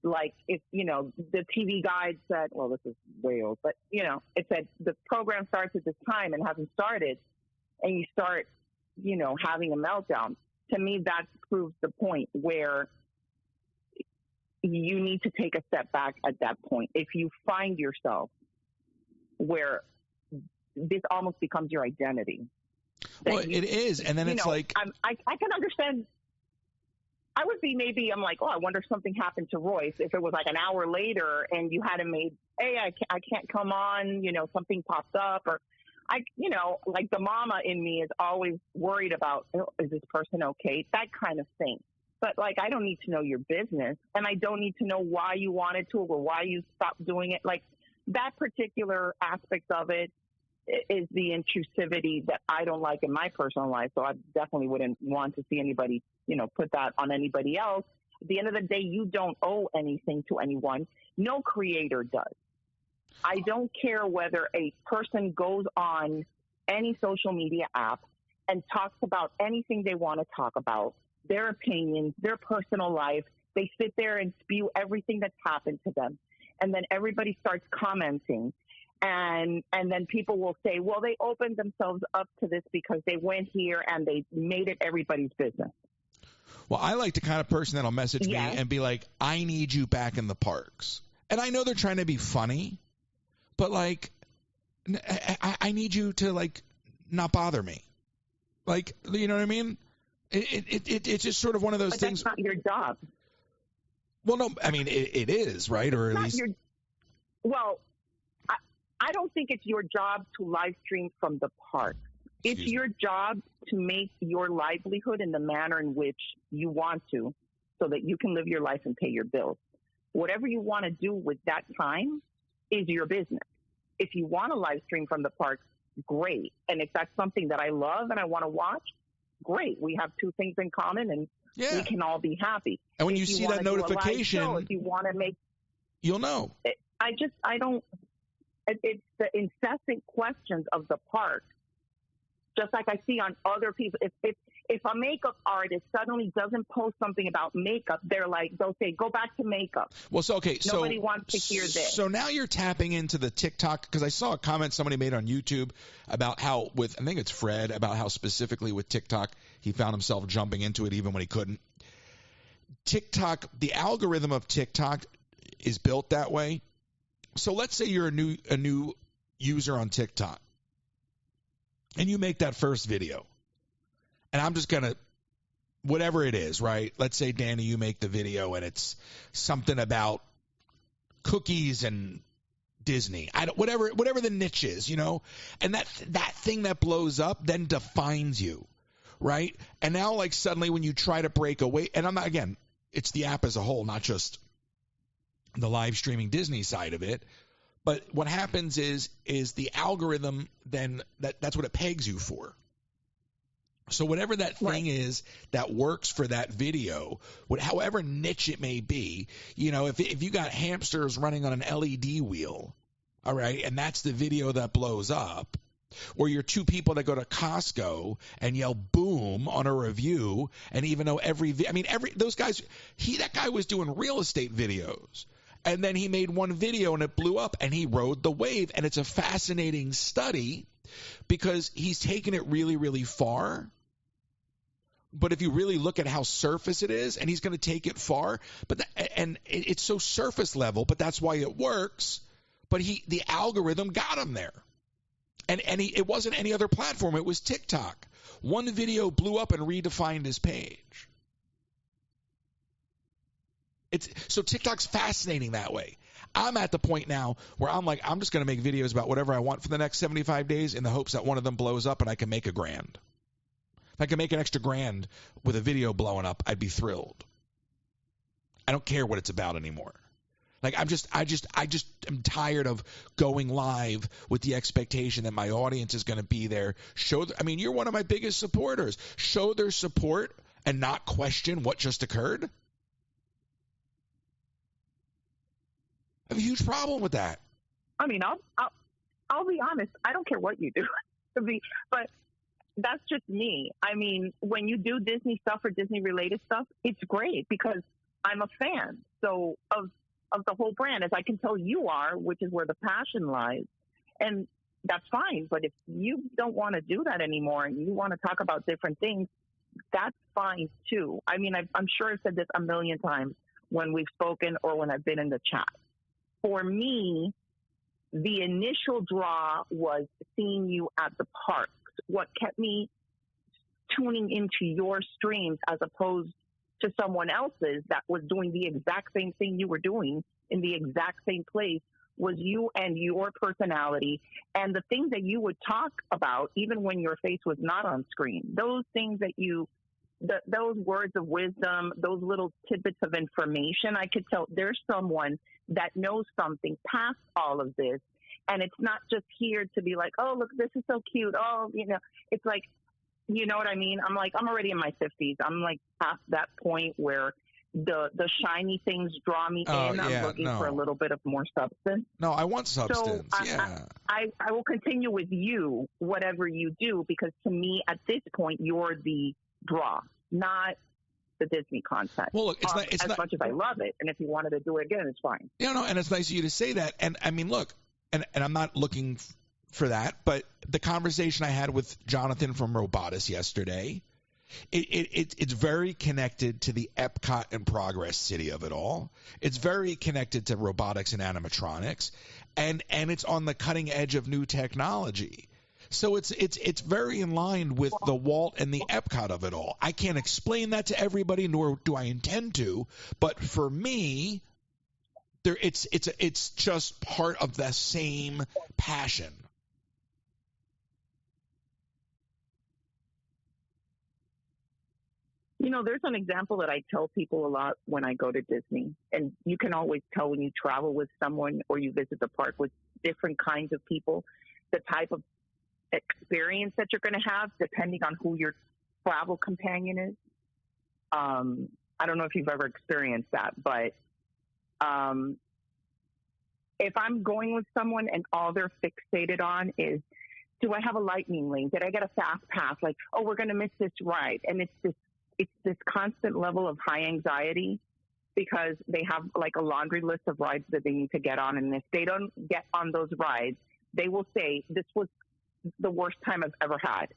like if, the TV guide said, well, this is way old, but, it said the program starts at this time and hasn't started, and you start, having a meltdown. To me, that proves the point where you need to take a step back at that point. If you find yourself where this almost becomes your identity. Well, it is. And then it's like, I can understand. I would be I'm like, oh, I wonder if something happened to Royce. If it was like an hour later and you hadn't made, hey, I can't come on, something popped up, or like the mama in me is always worried about, is this person okay? That kind of thing. But like, I don't need to know your business, and I don't need to know why you wanted to or why you stopped doing it. Like, that particular aspect of it is the intrusivity that I don't like in my personal life. So I definitely wouldn't want to see anybody, put that on anybody else. At the end of the day, you don't owe anything to anyone. No creator does. I don't care whether a person goes on any social media app and talks about anything they want to talk about, their opinions, their personal life. They sit there and spew everything that's happened to them. And then everybody starts commenting. And then people will say, well, they opened themselves up to this because they went here and they made it everybody's business. Well, I like the kind of person that'll message me and be like, I need you back in the parks. And I know they're trying to be funny, but like, I need you to like not bother me. Like, you know what I mean? It's just sort of one of those things. That's not your job. Well, no, I mean, it is, right? Or at least. I don't think it's your job to live stream from the park. It's your job to make your livelihood in the manner in which you want to, so that you can live your life and pay your bills. Whatever you want to do with that time is your business. If you want to live stream from the park, great. And if that's something that I love and I want to watch, great. We have two things in common, and we can all be happy. And when you see that notification, if you want to make, you'll know. It's the incessant questions of the park. Just like I see on other people, if a makeup artist suddenly doesn't post something about makeup, they'll say, go back to makeup. Well, nobody wants to hear this. So now you're tapping into the TikTok, because I saw a comment somebody made on YouTube about how I think it's Fred, about how specifically with TikTok, he found himself jumping into it even when he couldn't. TikTok, the algorithm of TikTok is built that way. So let's say you're a new user on TikTok, and you make that first video, and I'm just going to, whatever it is, right? Let's say, Danny, you make the video, and it's something about cookies and Disney. Whatever the niche is, and that thing that blows up then defines you, right? And now, like, suddenly when you try to break away, and I'm not, again, it's the app as a whole, not just the live streaming Disney side of it. But what happens is the algorithm then that's what it pegs you for. So whatever that thing is that works for that video, however niche it may be, if you got hamsters running on an LED wheel, all right, and that's the video that blows up, or you're two people that go to Costco and yell boom on a review, and even though that guy was doing real estate videos. And then he made one video and it blew up, and he rode the wave. And it's a fascinating study because he's taken it really, really far. But if you really look at how surface it is, and he's going to take it far, it's so surface level, but that's why it works. But the algorithm got him there. And it wasn't any other platform. It was TikTok. One video blew up and redefined his page. So TikTok's fascinating that way. I'm at the point now where I'm like, I'm just going to make videos about whatever I want for the next 75 days in the hopes that one of them blows up and I can make $1,000. If I can make an extra $1,000 with a video blowing up, I'd be thrilled. I don't care what it's about anymore. Like, I just am tired of going live with the expectation that my audience is going to be there. You're one of my biggest supporters. Show their support and not question what just occurred. I have a huge problem with that. I mean, I'll be honest. I don't care what you do, but that's just me. I mean, when you do Disney stuff or Disney related stuff, it's great because I'm a fan. So of the whole brand, as I can tell you are, which is where the passion lies. And that's fine. But if you don't want to do that anymore and you want to talk about different things, that's fine too. I mean, I'm sure I've said this a million times when we've spoken or when I've been in the chat. For me, the initial draw was seeing you at the parks. What kept me tuning into your streams as opposed to someone else's that was doing the exact same thing you were doing in the exact same place was you and your personality and the things that you would talk about even when your face was not on screen. Those things that those words of wisdom, those little tidbits of information, I could tell there's someone that knows something past all of this. And it's not just here to be like, oh, look, this is so cute. Oh, it's like, you know what I mean? I'm already in my 50s. I'm like past that point where the shiny things draw me in. I'm looking for a little bit of more substance. No, I want substance. So I will continue with you, whatever you do, because to me, at this point, you're the draw, not the Disney content. Well, look, it's not much as I love it, and if you wanted to do it again, it's fine. And it's nice of you to say that. And I mean, look, and I'm not looking for that, but the conversation I had with Jonathan from Robotis yesterday, it's very connected to the Epcot and Progress City of it all. It's very connected to robotics and animatronics, and it's on the cutting edge of new technology. So it's very in line with the Walt and the Epcot of it all. I can't explain that to everybody, nor do I intend to, but for me, it's just part of the same passion. There's an example that I tell people a lot when I go to Disney, and you can always tell when you travel with someone or you visit the park with different kinds of people, the type of experience that you're going to have depending on who your travel companion is. I don't know if you've ever experienced that, but if I'm going with someone and all they're fixated on is, do I have a lightning lane? Did I get a fast pass? Like, oh, we're going to miss this ride. And it's this constant level of high anxiety because they have like a laundry list of rides that they need to get on. And if they don't get on those rides, they will say, this was the worst time I've ever had.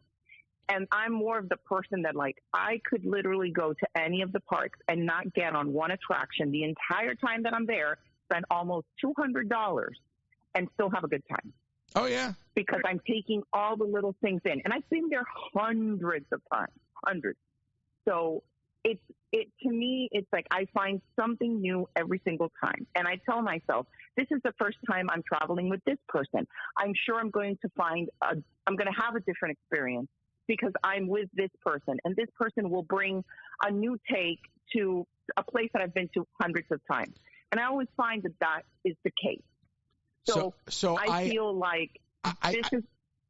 And I'm more of the person that like, I could literally go to any of the parks and not get on one attraction the entire time that I'm there, spend almost $200 and still have a good time. Oh, yeah. Because I'm taking all the little things in. And I've been there hundreds of times, hundreds. So to me, it's like I find something new every single time. And I tell myself, this is the first time I'm traveling with this person. I'm sure I'm going to I'm going to have a different experience because I'm with this person. And this person will bring a new take to a place that I've been to hundreds of times. And I always find that is the case. So I feel like this is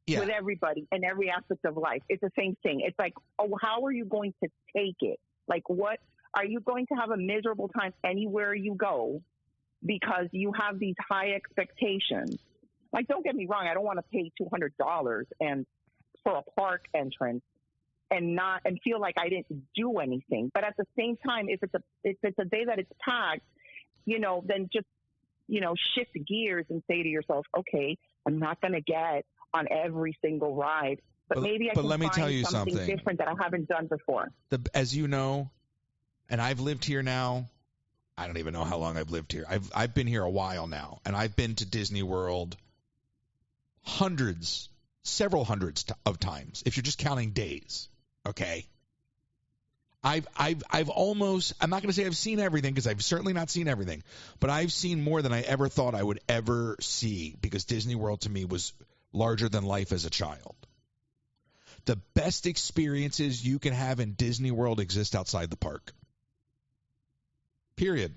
with everybody in every aspect of life. It's the same thing. It's like, oh, how are you going to take it? Like, what are you going to have a miserable time anywhere you go because you have these high expectations? Like, don't get me wrong. I don't want to pay $200 and for a park entrance and feel like I didn't do anything. But at the same time, if it's a day that it's packed, then just, shift gears and say to yourself, okay, I'm not going to get on every single ride, but maybe I can let me find tell you something different that I haven't done before. As you know, and I've lived here now, I don't even know how long I've lived here. I've been here a while now, and I've been to Disney World several hundreds of times, if you're just counting days, okay? I've almost, I'm not going to say I've seen everything because I've certainly not seen everything, but I've seen more than I ever thought I would ever see because Disney World to me was larger than life as a child. The best experiences you can have in Disney World exist outside the park. Period.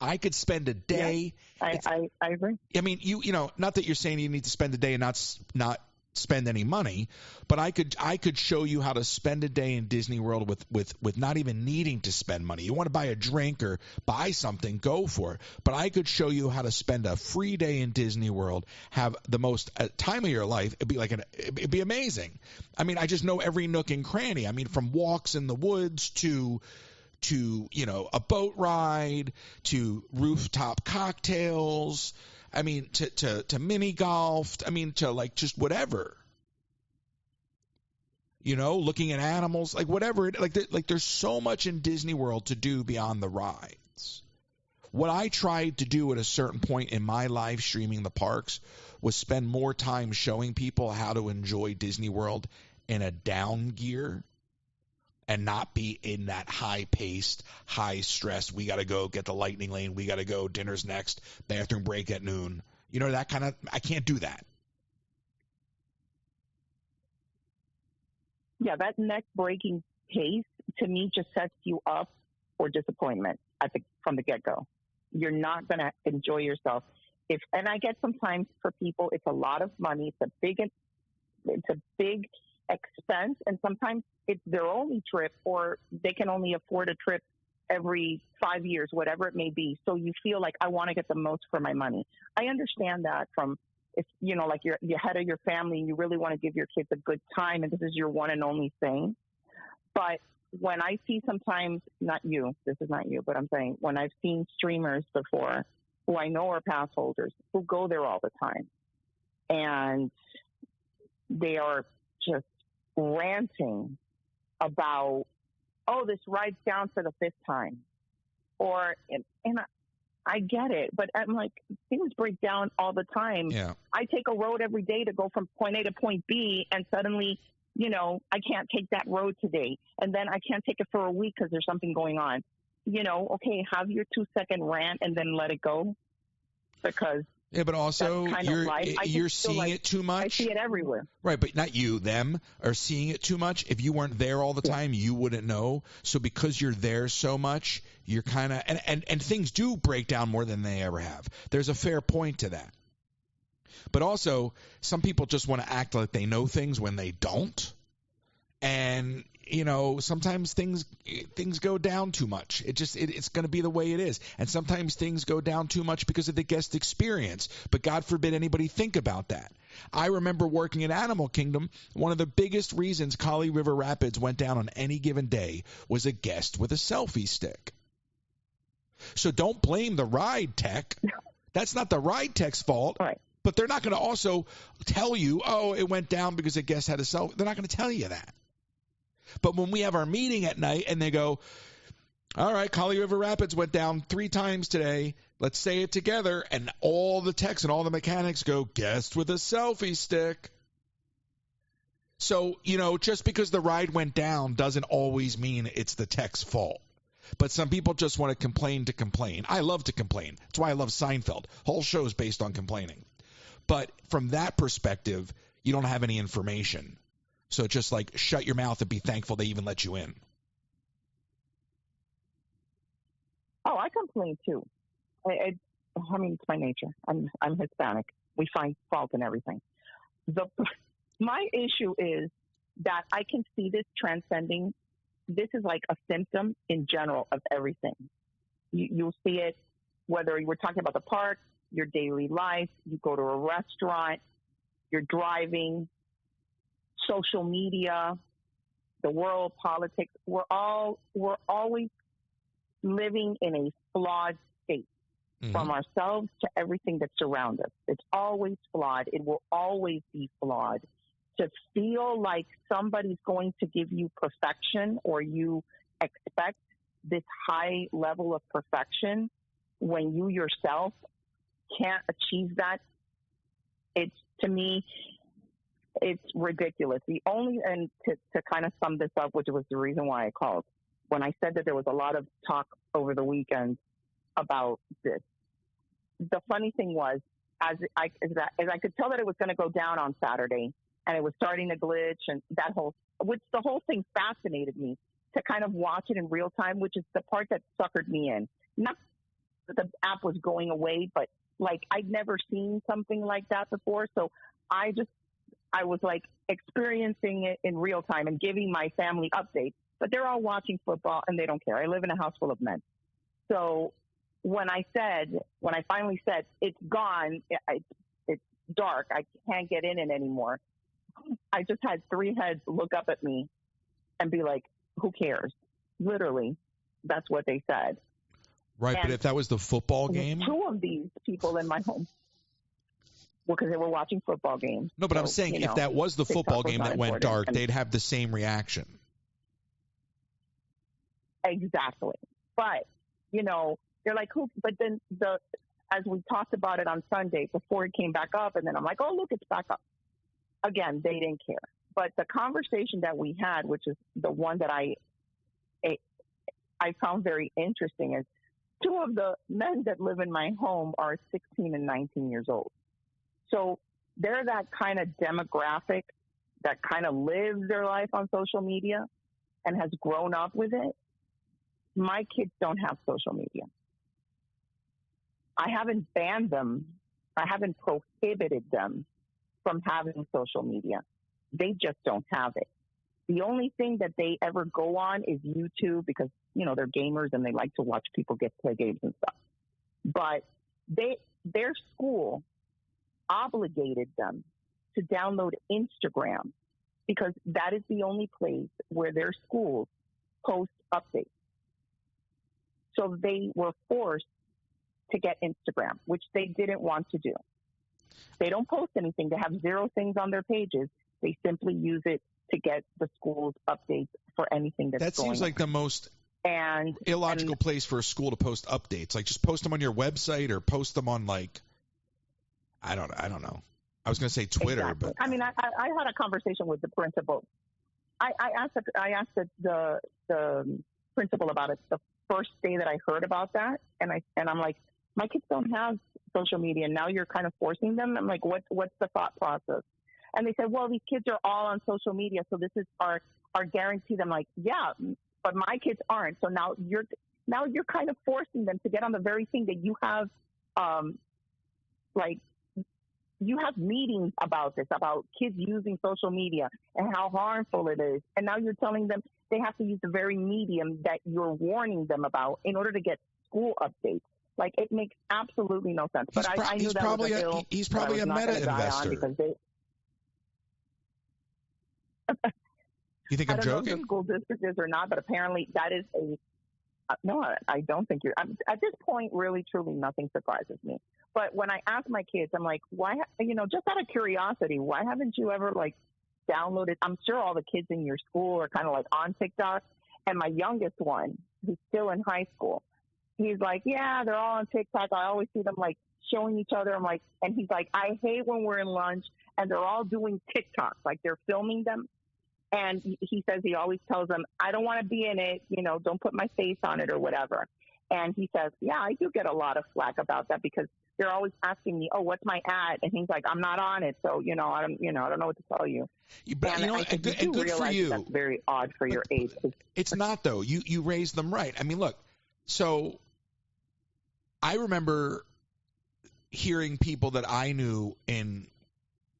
I could spend a day. Yes, I agree. I mean, you know, not that you're saying you need to spend a day and not spend any money, but I could show you how to spend a day in Disney World with not even needing to spend money. You want to buy a drink or buy something, go for it. But I could show you how to spend a free day in Disney World, have the most time of your life. It'd be amazing. I mean, I just know every nook and cranny. I mean, from walks in the woods to a boat ride, to rooftop cocktails. I mean, to mini golf. I mean, to like just whatever. Looking at animals, like whatever. Like there's so much in Disney World to do beyond the rides. What I tried to do at a certain point in my live streaming the parks was spend more time showing people how to enjoy Disney World in a down gear and not be in that high-paced, high-stress, we got to go get the lightning lane, we got to go, dinner's next, bathroom break at noon. That kind of, I can't do that. Yeah, that neck-breaking pace, to me, just sets you up for disappointment from the get-go. You're not going to enjoy yourself. And I get sometimes for people, it's a lot of money, it's a big expense, and sometimes it's their only trip, or they can only afford a trip every 5 years, whatever it may be. So you feel like, I want to get the most for my money. I understand that from, if like you're head of your family and you really want to give your kids a good time and this is your one and only thing. But when I see sometimes, this is not you, but I'm saying when I've seen streamers before who I know are pass holders who go there all the time, and they are just ranting about, this ride's down for the 5th time. And I get it, but I'm like, things break down all the time. Yeah. I take a road every day to go from point A to point B, and suddenly, I can't take that road today. And then I can't take it for a week because there's something going on. Okay, have your 2-second rant and then let it go. Because yeah, but also you're seeing it too much. I see it everywhere. Right, but not you. Them are seeing it too much. If you weren't there all the time, you wouldn't know. So because you're there so much, you're kind of and things do break down more than they ever have. There's a fair point to that. But also, some people just want to act like they know things when they don't. And sometimes things go down too much. It's going to be the way it is. And sometimes things go down too much because of the guest experience. But God forbid anybody think about that. I remember working at Animal Kingdom. One of the biggest reasons Kali River Rapids went down on any given day was a guest with a selfie stick. So don't blame the ride tech. That's not the ride tech's fault. Right. But they're not going to also tell you, it went down because a guest had a selfie. They're not going to tell you that. But when we have our meeting at night and they go, all right, Kali River Rapids went down 3 times today. Let's say it together. And all the techs and all the mechanics go, guest with a selfie stick. So, just because the ride went down doesn't always mean it's the tech's fault. But some people just want to complain to complain. I love to complain. That's why I love Seinfeld. Whole show is based on complaining. But from that perspective, you don't have any information. So just like shut your mouth and be thankful they even let you in. Oh, I complain too. I mean, it's my nature. I'm Hispanic. We find fault in everything. My issue is that I can see this transcending. This is like a symptom in general of everything. You'll see it whether you were talking about the park, your daily life, you go to a restaurant, you're driving, social media, the world, politics. We're always living in a flawed state, from ourselves to everything that surrounds us. It's always flawed. It will always be flawed. To feel like somebody's going to give you perfection, or you expect this high level of perfection when you yourself can't achieve that, to me, it's ridiculous. And to kind of sum this up, which was the reason why I called, when I said that there was a lot of talk over the weekend about this, the funny thing was, as I could tell that it was going to go down on Saturday, and it was starting to glitch, and the whole thing fascinated me to kind of watch it in real time, which is the part that suckered me in. Not that the app was going away, but like I'd never seen something like that before. So I I was like experiencing it in real time and giving my family updates, but they're all watching football and they don't care. I live in a house full of men. So when I finally said, it's gone, it's dark, I can't get in it anymore, I just had 3 heads look up at me and be like, who cares? Literally, that's what they said. Right, but if that was the football game? 2 of these people in my home, because they were watching football games. No, but I'm saying if that was the football game that went dark, they'd have the same reaction. Exactly. But, they're like, who? But then as we talked about it on Sunday, before it came back up, and then I'm like, oh, look, it's back up. Again, they didn't care. But the conversation that we had, which is the one that I found very interesting, is 2 of the men that live in my home are 16 and 19 years old. So they're that kind of demographic that kind of lives their life on social media and has grown up with it. My kids don't have social media. I haven't banned them. I haven't prohibited them from having social media. They just don't have it. The only thing that they ever go on is YouTube because, they're gamers and they like to watch people play games and stuff. But their school obligated them to download Instagram because that is the only place where their schools post updates. So they were forced to get Instagram, which they didn't want to do. They don't post anything. They have 0 things on their pages. They simply use it to get the school's updates for anything that's going on. That seems like the most illogical place for a school to post updates. Like, just post them on your website or post them on, like, I don't know. I was going to say Twitter, exactly. but I mean, I had a conversation with the principal. I asked the principal about it the first day that I heard about that, and I'm like, my kids don't have social media. Now you're kind of forcing them. I'm like, what's the thought process? And they said, well, these kids are all on social media, so this is our guarantee. I'm like, yeah, but my kids aren't. So now you're kind of forcing them to get on the very thing that you have, you have meetings about this, about kids using social media and how harmful it is. And now you're telling them they have to use the very medium that you're warning them about in order to get school updates. Like, it makes absolutely no sense. But I knew that was a hill he's probably a meta investor. You think I'm joking? I don't know if the school district is or not, but apparently that is no, I don't think you're. At this point, really, truly, nothing surprises me. But when I ask my kids, I'm like, why, just out of curiosity, why haven't you ever, downloaded? I'm sure all the kids in your school are kind of, on TikTok. And my youngest one, who's still in high school, he's like, yeah, they're all on TikTok. I always see them, showing each other. I'm like, and he's like, I hate when we're in lunch and they're all doing TikToks. Like, they're filming them. And he says he always tells them, I don't want to be in it. Don't put my face on it or whatever. And he says, yeah, I do get a lot of flack about that because they're always asking me, oh, what's my ad? And he's like, I'm not on it. So, I don't know what to tell you. But, and good for you. That's very odd for your age. It's not, though. You raised them right. I mean, look, so I remember hearing people that I knew in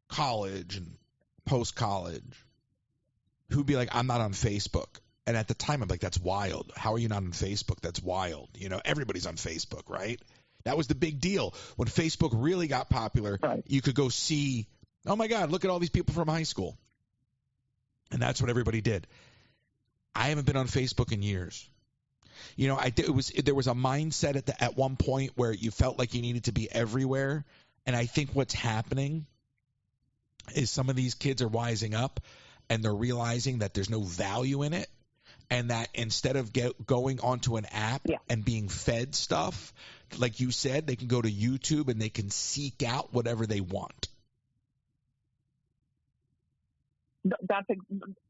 college and post-college who'd be like, I'm not on Facebook. And at the time, I'm like, that's wild. How are you not on Facebook? That's wild. Everybody's on Facebook, right? That was the big deal. When Facebook really got popular, right, you could go see, oh, my God, look at all these people from high school. And that's what everybody did. I haven't been on Facebook in years. There was a mindset at one point where you felt like you needed to be everywhere. And I think what's happening is some of these kids are wising up and they're realizing that there's no value in it. And that instead of going onto an app and being fed stuff, like you said, they can go to YouTube and they can seek out whatever they want. That's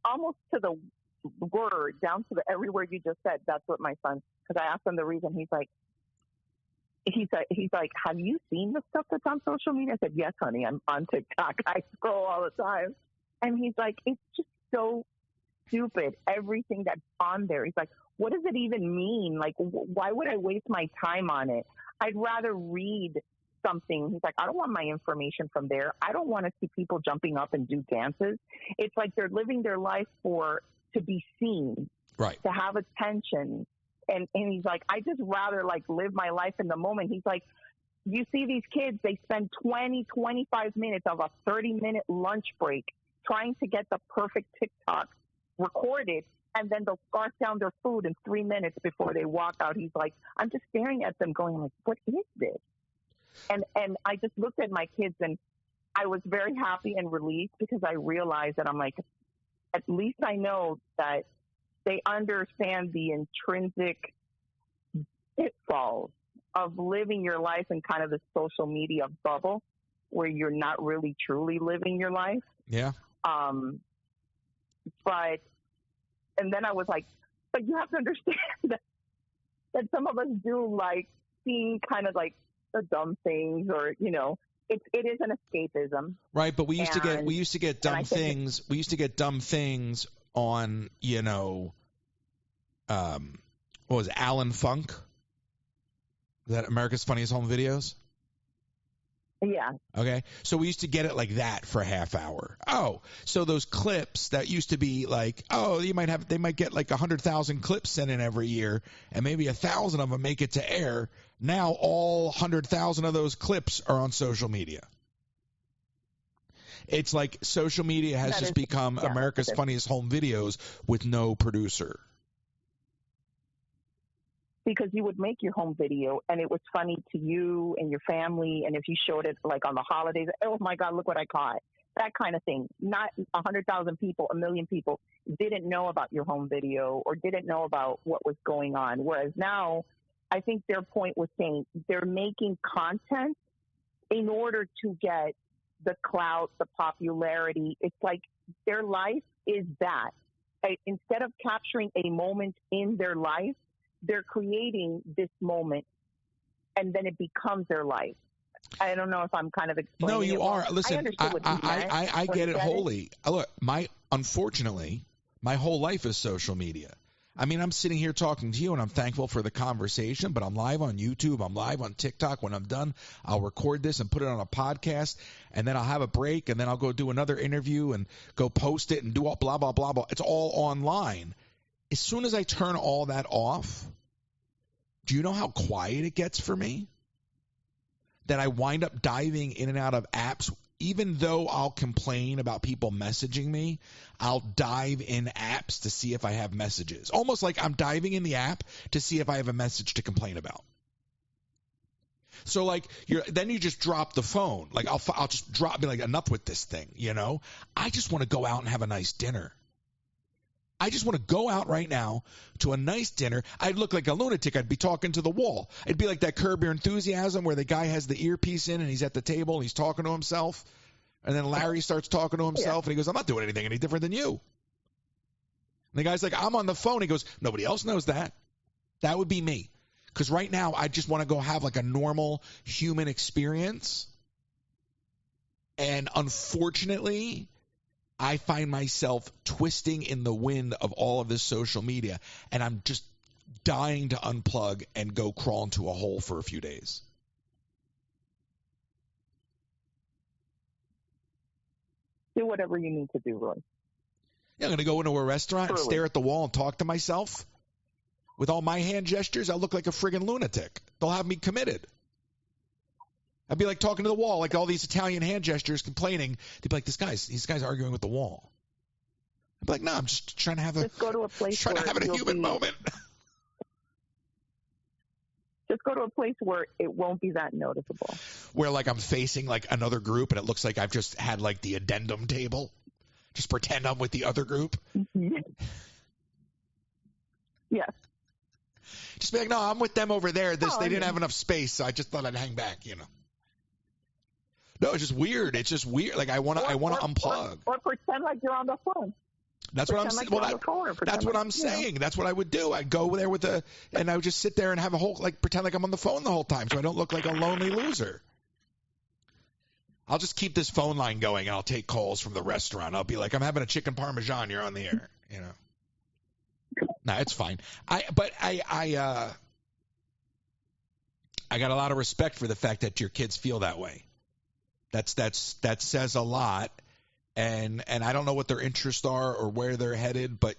almost to the word, down to every word you just said. That's what my son, because I asked him the reason. He's like, have you seen the stuff that's on social media? I said, yes, honey, I'm on TikTok. I scroll all the time. And he's like, it's just so stupid, everything that's on there. He's like, what does it even mean? Like, why would I waste my time on it? I'd rather read something. He's like, I don't want my information from there. I don't want to see people jumping up and do dances. It's like they're living their life to be seen, right? To have attention. And he's like, I just rather like live my life in the moment. He's like, you see these kids, they spend 20, 25 minutes of a 30-minute lunch break trying to get the perfect TikTok recorded, and then they'll scarf down their food in 3 minutes before they walk out. He's like, I'm just staring at them going like, what is this? And I just looked at my kids, and I was very happy and relieved because I realized that I'm like, at least I know that they understand the intrinsic pitfalls of living your life in kind of the social media bubble where you're not really truly living your life. Yeah. And then I was like, but you have to understand that some of us do like seeing kind of like the dumb things, or, you know, it is an escapism. Right. But we used to get dumb things. We used to get dumb things on, you know, what was it, Alan Funk? Is that America's Funniest Home Videos? Yeah. Okay. So we used to get it like that for a half hour. Oh, so those clips that used to be like, oh, they might get like 100,000 clips sent in every year, and maybe 1,000 of them make it to air. Now all 100,000 of those clips are on social media. It's like social media has just become America's Funniest Home Videos with no producer. Because you would make your home video and it was funny to you and your family. And if you showed it like on the holidays, oh my God, look what I caught. That kind of thing. Not 100,000 people, 1 million people didn't know about your home video or didn't know about what was going on. Whereas now, I think their point was saying they're making content in order to get the clout, the popularity. It's like their life is that. Instead of capturing a moment in their life, they're creating this moment, and then it becomes their life. I don't know if I'm kind of explaining. No, you are. Well. Listen, I get it wholly. Look, unfortunately, my whole life is social media. I mean, I'm sitting here talking to you, and I'm thankful for the conversation, but I'm live on YouTube. I'm live on TikTok. When I'm done, I'll record this and put it on a podcast, and then I'll have a break, and then I'll go do another interview and go post it and do all blah, blah, blah, blah. It's all online. As soon as I turn all that off, do you know how quiet it gets for me? That I wind up diving in and out of apps. Even though I'll complain about people messaging me, I'll dive in apps to see if I have messages. Almost like I'm diving in the app to see if I have a message to complain about. So like then you just drop the phone. Like I'll just be like, enough with this thing, you know? I just want to go out and have a nice dinner. I just want to go out right now to a nice dinner. I'd look like a lunatic. I'd be talking to the wall. It'd be like that Curb Your Enthusiasm where the guy has the earpiece in and he's at the table and he's talking to himself. And then Larry starts talking to himself and he goes, I'm not doing anything any different than you. And the guy's like, I'm on the phone. He goes, nobody else knows that. That would be me. Because right now I just want to go have like a normal human experience. And unfortunately, I find myself twisting in the wind of all of this social media, and I'm just dying to unplug and go crawl into a hole for a few days. Do whatever you need to do, Roy. Yeah, I'm going to go into a restaurant and stare at the wall and talk to myself. With all my hand gestures, I'll look like a friggin' lunatic. They'll have me committed. I'd be like talking to the wall, like all these Italian hand gestures complaining. They'd be like, these guys arguing with the wall. I'd be like, no, I'm just trying to have a human moment. Just go to a place where it won't be that noticeable. Where like I'm facing like another group and it looks like I've just had like the addendum table. Just pretend I'm with the other group. Mm-hmm. Yes. Just be like, no, I'm with them over there. They didn't have enough space, so I just thought I'd hang back, you know. No, it's just weird. It's just weird. Like I want to unplug. Or pretend like you're on the phone. That's what I'm saying. That's what I'm saying. That's what I would do. I'd go there and I would just sit there and have pretend like I'm on the phone the whole time, so I don't look like a lonely loser. I'll just keep this phone line going, and I'll take calls from the restaurant. I'll be like, I'm having a chicken parmesan. You're on the air, you know. No, it's fine. I I got a lot of respect for the fact that your kids feel that way. That says a lot. And I don't know what their interests are or where they're headed, but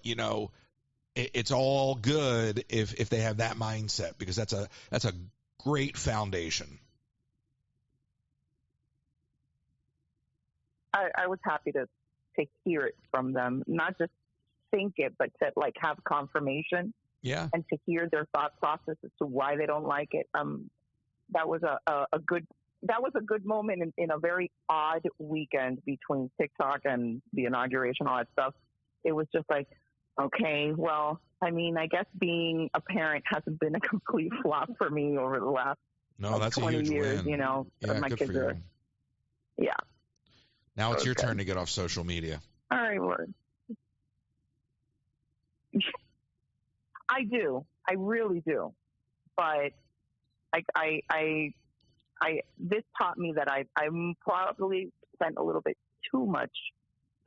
it's all good if they have that mindset, because that's a great foundation. I was happy to hear it from them, not just think it, but to have confirmation. Yeah. And to hear their thought process as to why they don't like it. That was a good moment in a very odd weekend between TikTok and the inauguration, all that stuff. It was just like, okay, well, I mean, I guess being a parent hasn't been a complete flop for me over the last that's 20 a huge years, win. Yeah, my good kids for you. are, yeah. Now it's your turn to get off social media. All right, Word. I do. I really do. But this taught me that I'm probably spent a little bit too much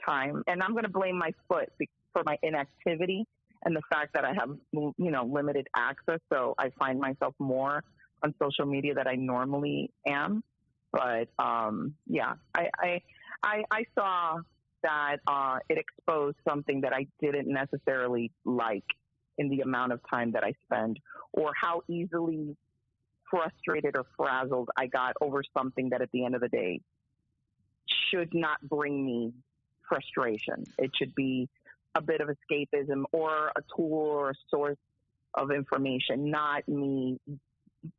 time, and I'm going to blame my foot for my inactivity and the fact that I have, limited access. So I find myself more on social media than I normally am. But I saw that it exposed something that I didn't necessarily like in the amount of time that I spend, or how easily frustrated or frazzled I got over something that at the end of the day should not bring me frustration. It should be a bit of escapism or a tool or a source of information, not me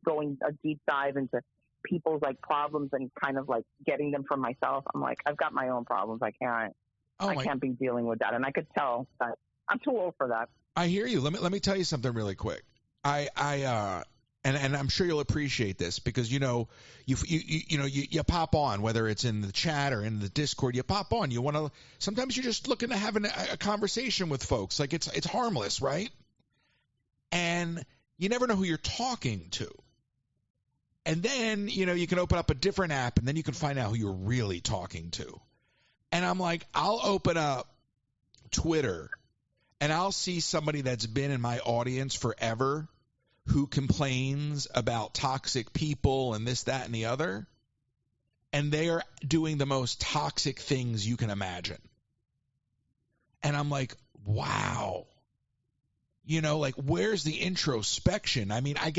going a deep dive into people's problems and kind of getting them from myself. I'm like, I've got my own problems. I can't be dealing with that. And I could tell that I'm too old for that. I hear you. Let me tell you something really quick. And I'm sure you'll appreciate this, because you pop on, whether it's in the chat or in the Discord, you pop on. You want to. Sometimes you're just looking to have a conversation with folks. It's harmless, right? And you never know who you're talking to. And then you can open up a different app, and then you can find out who you're really talking to. And I'm like, I'll open up Twitter, and I'll see somebody that's been in my audience forever who complains about toxic people and this, that, and the other. And they are doing the most toxic things you can imagine. And I'm like, wow. Where's the introspection? I mean, I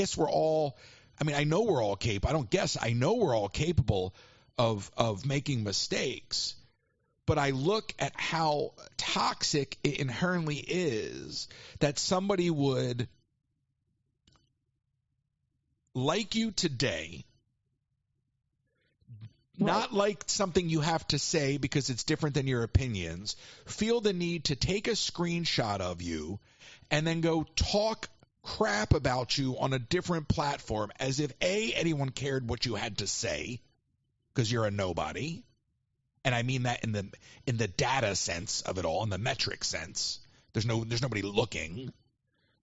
know we're all capable. I know we're all capable of making mistakes. But I look at how toxic it inherently is that somebody would like you today, not like something you have to say because it's different than your opinions, feel the need to take a screenshot of you and then go talk crap about you on a different platform as if anyone cared what you had to say, because you're a nobody. And I mean that in the data sense of it all, in the metric sense. There's nobody looking.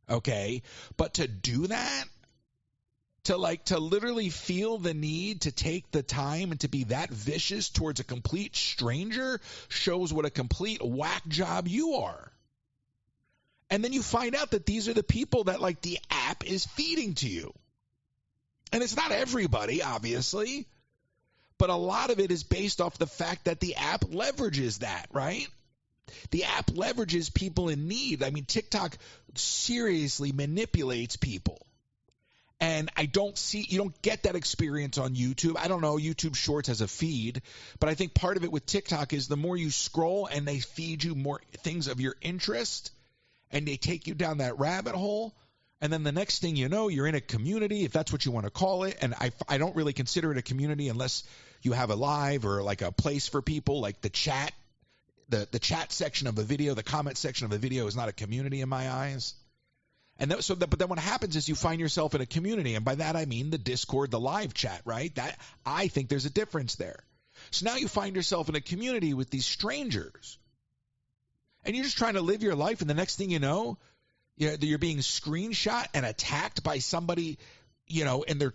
Okay? But to do that, to literally feel the need to take the time and to be that vicious towards a complete stranger shows what a complete whack job you are. And then you find out that these are the people that the app is feeding to you. And it's not everybody, obviously, but a lot of it is based off the fact that the app leverages that, right? The app leverages people in need. I mean, TikTok seriously manipulates people. And you don't get that experience on YouTube. I don't know, YouTube Shorts has a feed, but I think part of it with TikTok is the more you scroll and they feed you more things of your interest and they take you down that rabbit hole. And then the next thing you know, you're in a community, if that's what you want to call it. And I don't really consider it a community unless you have a live or a place for people, like the chat. The chat section of a video, the comment section of a video is not a community in my eyes. And but then what happens is you find yourself in a community, and by that I mean the Discord, the live chat, right? That I think there's a difference there. So now you find yourself in a community with these strangers, and you're just trying to live your life, and the next thing you know, you're being screenshot and attacked by somebody, and they're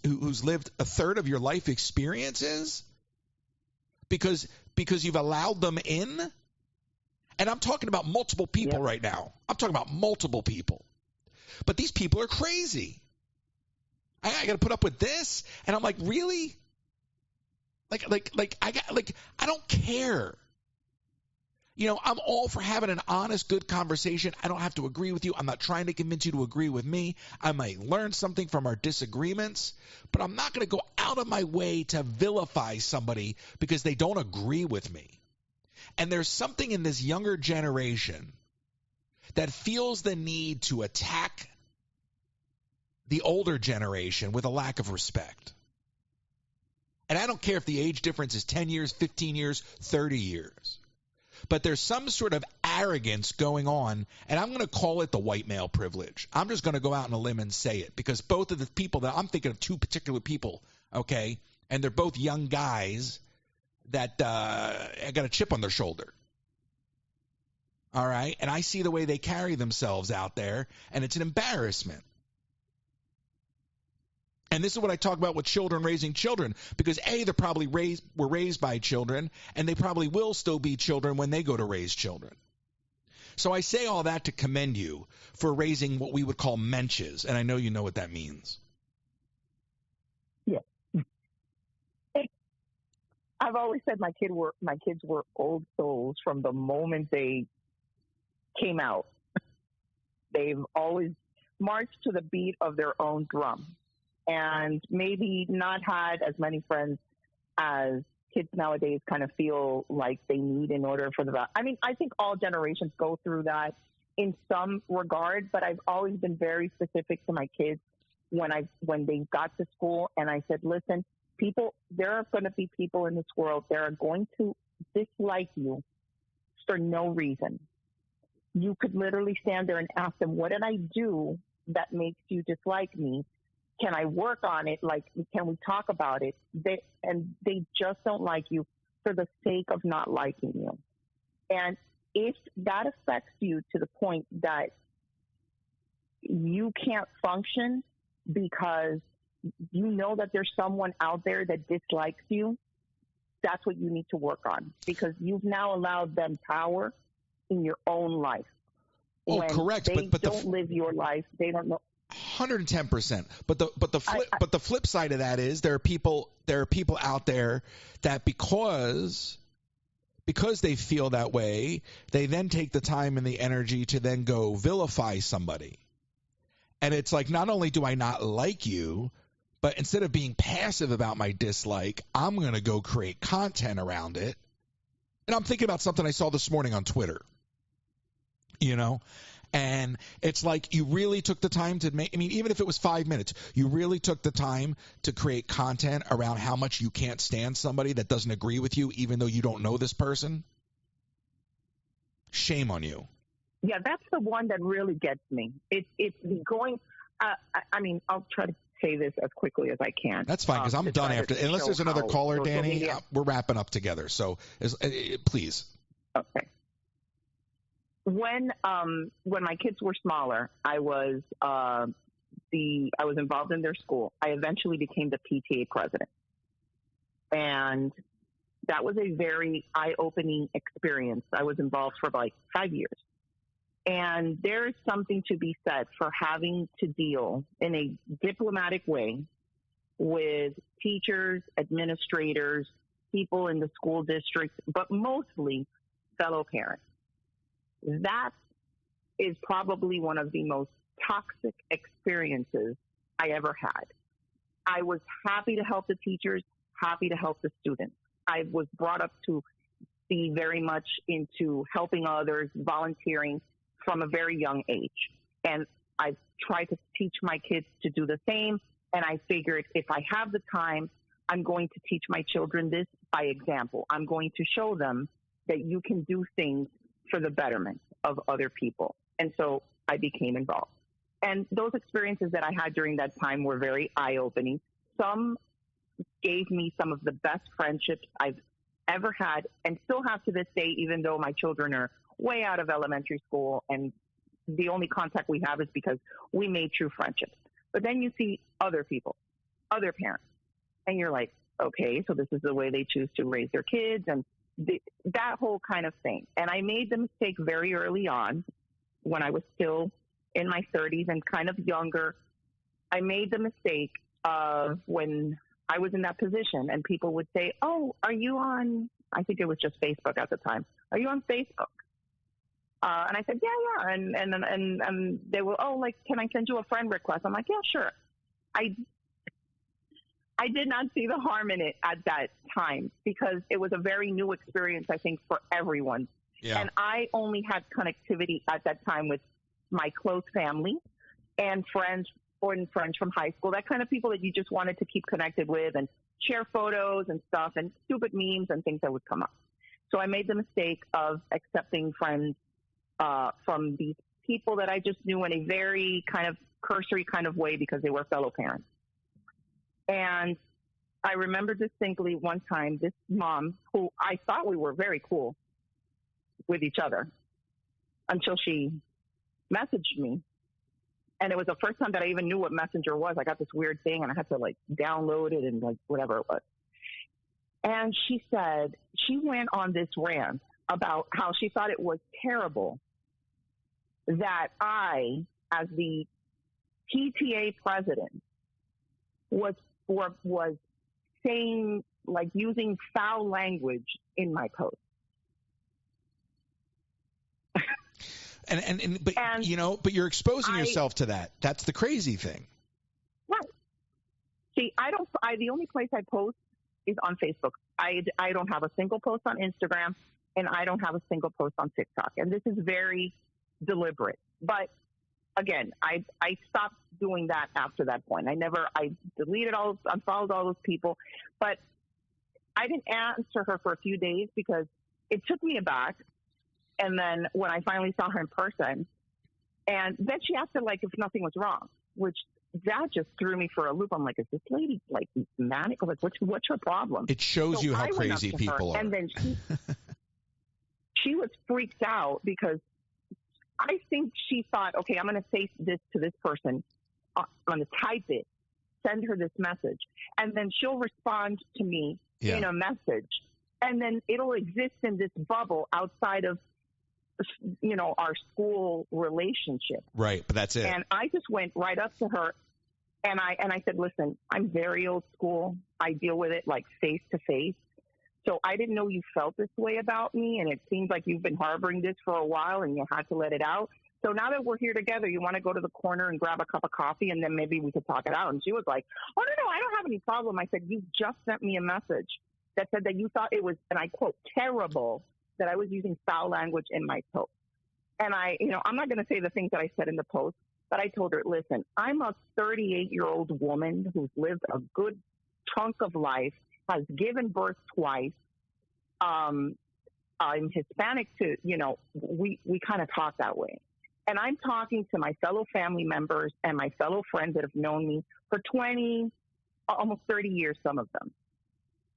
who's lived a third of your life experiences because you've allowed them in. And I'm talking about multiple people right now. I'm talking about multiple people. But these people are crazy. I got to put up with this? And I'm like, really? I don't care. You know, I'm all for having an honest, good conversation. I don't have to agree with you. I'm not trying to convince you to agree with me. I might learn something from our disagreements, but I'm not going to go out of my way to vilify somebody because they don't agree with me. And there's something in this younger generation that feels the need to attack the older generation with a lack of respect. And I don't care if the age difference is 10 years, 15 years, 30 years. But there's some sort of arrogance going on, and I'm going to call it the white male privilege. I'm just going to go out on a limb and say it, because both of the people that I'm thinking of, two particular people, okay, and they're both young guys that got a chip on their shoulder. All right? And I see the way they carry themselves out there, and it's an embarrassment. And this is what I talk about with children raising children, because A, they're probably were raised by children, and they probably will still be children when they go to raise children. So I say all that to commend you for raising what we would call mensches, and I know you know what that means. Yeah. I've always said my kids were old souls from the moment they came out. They've always marched to the beat of their own drum. And maybe not had as many friends as kids nowadays kind of feel like they need in order for I mean, I think all generations go through that in some regard, but I've always been very specific to my kids when they got to school, and I said, listen, there are going to be people in this world that are going to dislike you for no reason. You could literally stand there and ask them, what did I do that makes you dislike me? Can I work on it? Like, can we talk about it? They just don't like you for the sake of not liking you. And if that affects you to the point that you can't function because you know that there's someone out there that dislikes you, that's what you need to work on, because you've now allowed them power in your own life. Oh, when correct. They but don't live your life. They don't know. 110%. But the flip side of that is there are people out there that because they feel that way, they then take the time and the energy to then go vilify somebody. And it's like, not only do I not like you, but instead of being passive about my dislike, I'm going to go create content around it. And I'm thinking about something I saw this morning on Twitter. You know? And it's like you really took the time to make, I mean, even if it was 5 minutes, you really took the time to create content around how much you can't stand somebody that doesn't agree with you, even though you don't know this person. Shame on you. Yeah, that's the one that really gets me. It's going, I mean, I'll try to say this as quickly as I can. That's fine, because I'm done after, unless there's another caller, Danny, we're wrapping up together. So please. Okay. When my kids were smaller, I was involved in their school. I eventually became the PTA president, and that was a very eye-opening experience. I was involved for like 5 years, and there is something to be said for having to deal in a diplomatic way with teachers, administrators, people in the school district, but mostly fellow parents. That is probably one of the most toxic experiences I ever had. I was happy to help the teachers, happy to help the students. I was brought up to be very much into helping others, volunteering from a very young age. And I've tried to teach my kids to do the same. And I figured if I have the time, I'm going to teach my children this by example. I'm going to show them that you can do things for the betterment of other people. And so I became involved. And those experiences that I had during that time were very eye-opening. Some gave me some of the best friendships I've ever had and still have to this day, even though my children are way out of elementary school and the only contact we have is because we made true friendships. But then you see other people, other parents, and you're like, okay, so this is the way they choose to raise their kids and that whole kind of thing. And I made the mistake very early on when I was still in my 30s and kind of younger. I made the mistake when I was in that position, and people would say, "Oh, are you on?" I think it was just Facebook at the time. Are you on Facebook? And I said, yeah. And they were, oh, like, can I send you a friend request? I'm like, yeah, sure. I did not see the harm in it at that time because it was a very new experience, I think, for everyone. Yeah. And I only had connectivity at that time with my close family and friends from high school, that kind of people that you just wanted to keep connected with and share photos and stuff and stupid memes and things that would come up. So I made the mistake of accepting friends from these people that I just knew in a very kind of cursory kind of way because they were fellow parents. And I remember distinctly one time this mom, who I thought we were very cool with each other until she messaged me. And it was the first time that I even knew what Messenger was. I got this weird thing and I had to like download it and like whatever it was. And she said, she went on this rant about how she thought it was terrible that I, as the PTA president, was saying, like, using foul language in my post. But you're exposing yourself to that. That's the crazy thing. Right. See, the only place I post is on Facebook. I don't have a single post on Instagram, and I don't have a single post on TikTok. And this is very deliberate. But again, I stopped doing that after that point. I deleted unfollowed all those people, but I didn't answer her for a few days because it took me aback. And then when I finally saw her in person, and then she acted like if nothing was wrong, which that just threw me for a loop. I'm like, is this lady like manic? Like, what's her problem? It shows you how crazy people are. And then she was freaked out because I think she thought, okay, I'm going to say this to this person. I'm going to type it, send her this message, and then she'll respond to me in a message. And then it'll exist in this bubble outside of, our school relationship. Right, but that's it. And I just went right up to her, and I said, listen, I'm very old school. I deal with it like face to face. So I didn't know you felt this way about me, and it seems like you've been harboring this for a while, and you had to let it out. So now that we're here together, you want to go to the corner and grab a cup of coffee, and then maybe we could talk it out. And she was like, oh, no, I don't have any problem. I said, you just sent me a message that said that you thought it was, and I quote, terrible that I was using foul language in my post. And I'm not going to say the things that I said in the post, but I told her, listen, I'm a 38-year-old woman who's lived a good chunk of life, has given birth twice. I'm Hispanic too. We kind of talk that way. And I'm talking to my fellow family members and my fellow friends that have known me for 20, almost 30 years, some of them.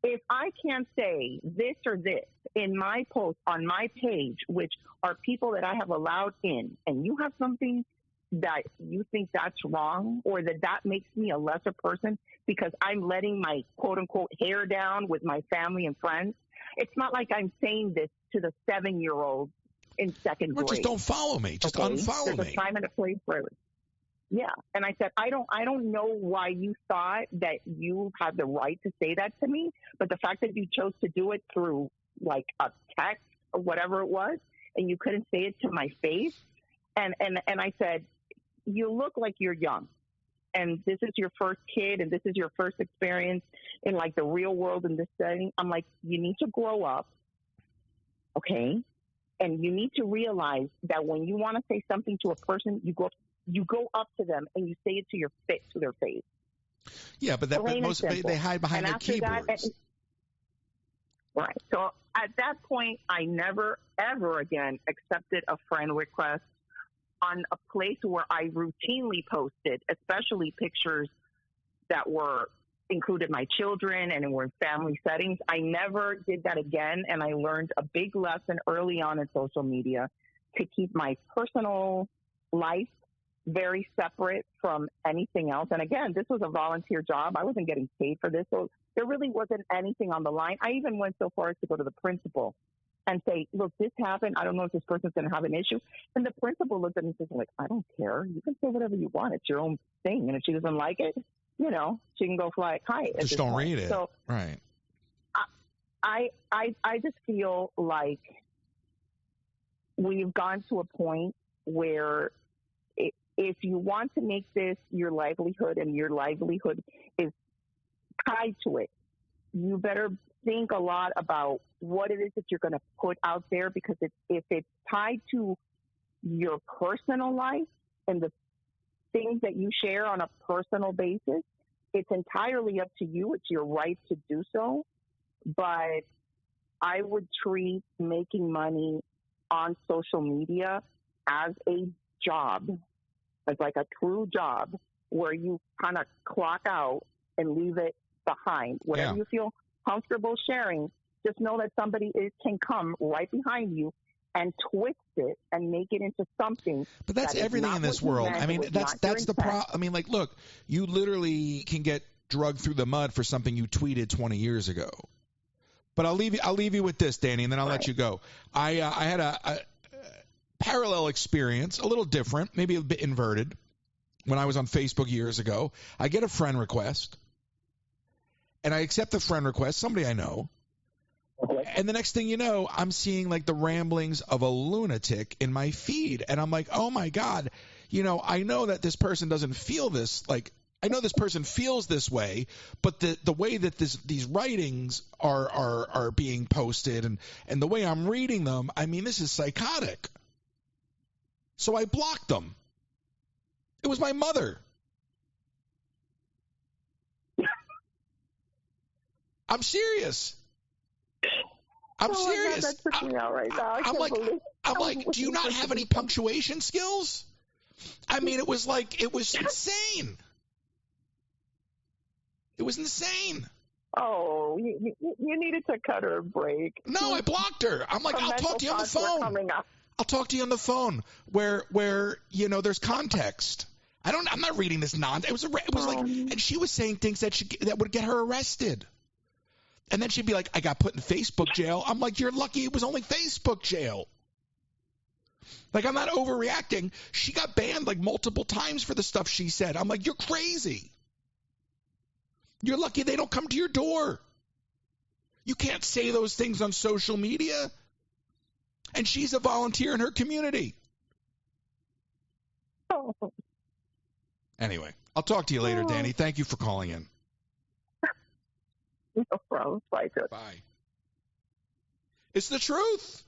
If I can't say this or this in my post on my page, which are people that I have allowed in, and you have something that you think that's wrong or that makes me a lesser person because I'm letting my quote-unquote hair down with my family and friends, it's not like I'm saying this to the 7-year-old in second grade. Just don't follow me. Just unfollow me. There's a time and a place for it. Yeah. And I said, I don't know why you thought that you had the right to say that to me, but the fact that you chose to do it through like a text or whatever it was, and you couldn't say it to my face. And I said, you look like you're young, and this is your first kid, and this is your first experience in like the real world in this setting. I'm like, you need to grow up. Okay. And you need to realize that when you want to say something to a person, you go up to them and you say it to their face. Yeah, but they hide behind their keyboards. Right. So at that point, I never, ever again accepted a friend request on a place where I routinely posted, especially pictures that included my children and were in family settings. I never did that again, and I learned a big lesson early on in social media to keep my personal life very separate from anything else. And again, this was a volunteer job. I wasn't getting paid for this, so there really wasn't anything on the line. I even went so far as to go to the principal and say, look, this happened. I don't know if this person's going to have an issue. And the principal looked at me and said, like, I don't care. You can say whatever you want. It's your own thing. And if she doesn't like it, she can go fly a kite. Just don't read it. So, right. I just feel like we've gone to a point where if you want to make this your livelihood and your livelihood is tied to it, you better think a lot about what it is that you're going to put out there, because if it's tied to your personal life and the things that you share on a personal basis, it's entirely up to you. It's your right to do so. But I would treat making money on social media as a job, as like a true job where you kind of clock out and leave it behind. Whatever you feel comfortable sharing, just know that somebody can come right behind you and twist it and make it into something. But that's everything in this world. I mean, that's the problem. I mean, like, look, you literally can get drugged through the mud for something you tweeted 20 years ago. But I'll leave you with this, Danny, and then I'll let you go. I had a parallel experience, a little different, maybe a bit inverted, when I was on Facebook years ago. I get a friend request, and I accept the friend request, somebody I know. And the next thing you know, I'm seeing like the ramblings of a lunatic in my feed. And I'm like, oh, my God, I know that this person doesn't feel this. Like, I know this person feels this way, but the way that these writings are being posted and the way I'm reading them, I mean, this is psychotic. So I blocked them. It was my mother. I'm serious. I'm serious. That's freaking me out right now. I'm like, do you not have any punctuation skills? I mean, it was insane. It was insane. Oh, you needed to cut her a break. No, I blocked her. I'm like, I'll talk to you on the phone. I'll talk to you on the phone where there's context. I'm not reading this nonsense. It was like, and she was saying things that would get her arrested. And then she'd be like, I got put in Facebook jail. I'm like, you're lucky it was only Facebook jail. Like, I'm not overreacting. She got banned like multiple times for the stuff she said. I'm like, you're crazy. You're lucky they don't come to your door. You can't say those things on social media. And she's a volunteer in her community. Oh. Anyway, I'll talk to you later, Danny. Thank you for calling in. No problem. Bye. Bye. It's the truth.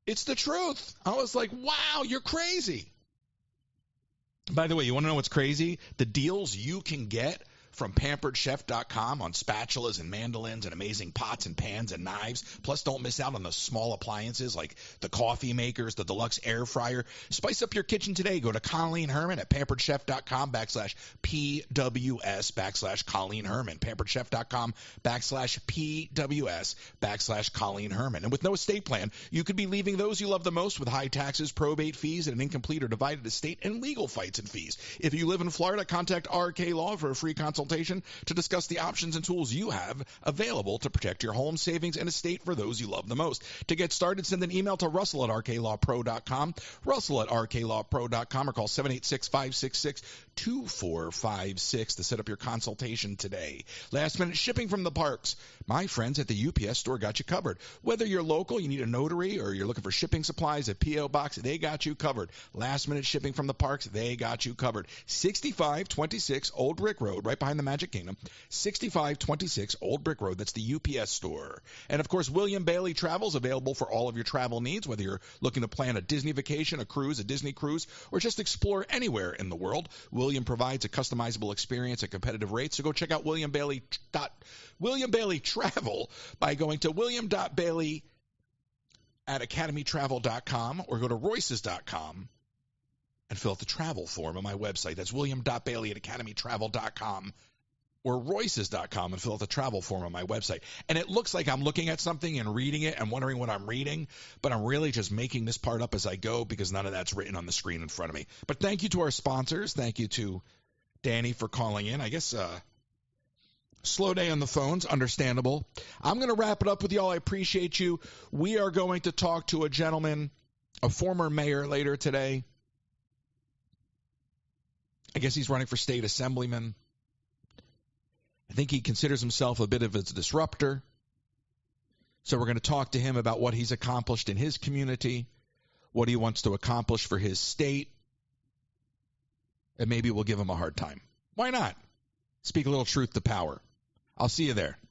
It's the truth. I was like, wow, you're crazy. By the way, you want to know what's crazy? The deals you can get from pamperedchef.com on spatulas and mandolins and amazing pots and pans and knives. Plus, don't miss out on the small appliances like the coffee makers, the deluxe air fryer. Spice up your kitchen today. Go to Colleen Herman at pamperedchef.com/PWS/Colleen Herman. pamperedchef.com/PWS/Colleen Herman. And with no estate plan, you could be leaving those you love the most with high taxes, probate fees, and an incomplete or divided estate and legal fights and fees. If you live in Florida, contact RK Law for a free consultation to discuss the options and tools you have available to protect your home, savings, and estate for those you love the most. To get started, send an email to russell@rklawpro.com, russell@rklawpro.com, or call 786-566-2456 to set up your consultation today. Last minute shipping from the parks. My friends at the UPS store got you covered. Whether you're local, you need a notary, or you're looking for shipping supplies, a P.O. box, they got you covered. Last minute shipping from the parks, they got you covered. 6526 Old Brick Road, right behind the Magic Kingdom. 6526 Old Brick Road. That's the UPS store. And, of course, William.bailey Travel's available for all of your travel needs, whether you're looking to plan a Disney vacation, a cruise, a Disney cruise, or just explore anywhere in the world. William provides a customizable experience at competitive rates. So go check out William.bailey Travel by going to William.bailey at academytravel.com, or go to Royces.com and fill out the travel form on my website. That's William.bailey at academytravel.com, or Royces.com and fill out the travel form on my website. And it looks like I'm looking at something and reading it and wondering what I'm reading, but I'm really just making this part up as I go because none of that's written on the screen in front of me. But thank you to our sponsors. Thank you to Danny for calling in. I guess slow day on the phones, understandable. I'm going to wrap it up with y'all. I appreciate you. We are going to talk to a gentleman, a former mayor, later today. I guess he's running for state assemblyman. I think he considers himself a bit of a disruptor. So we're going to talk to him about what he's accomplished in his community, what he wants to accomplish for his state, and maybe we'll give him a hard time. Why not? Speak a little truth to power. I'll see you there.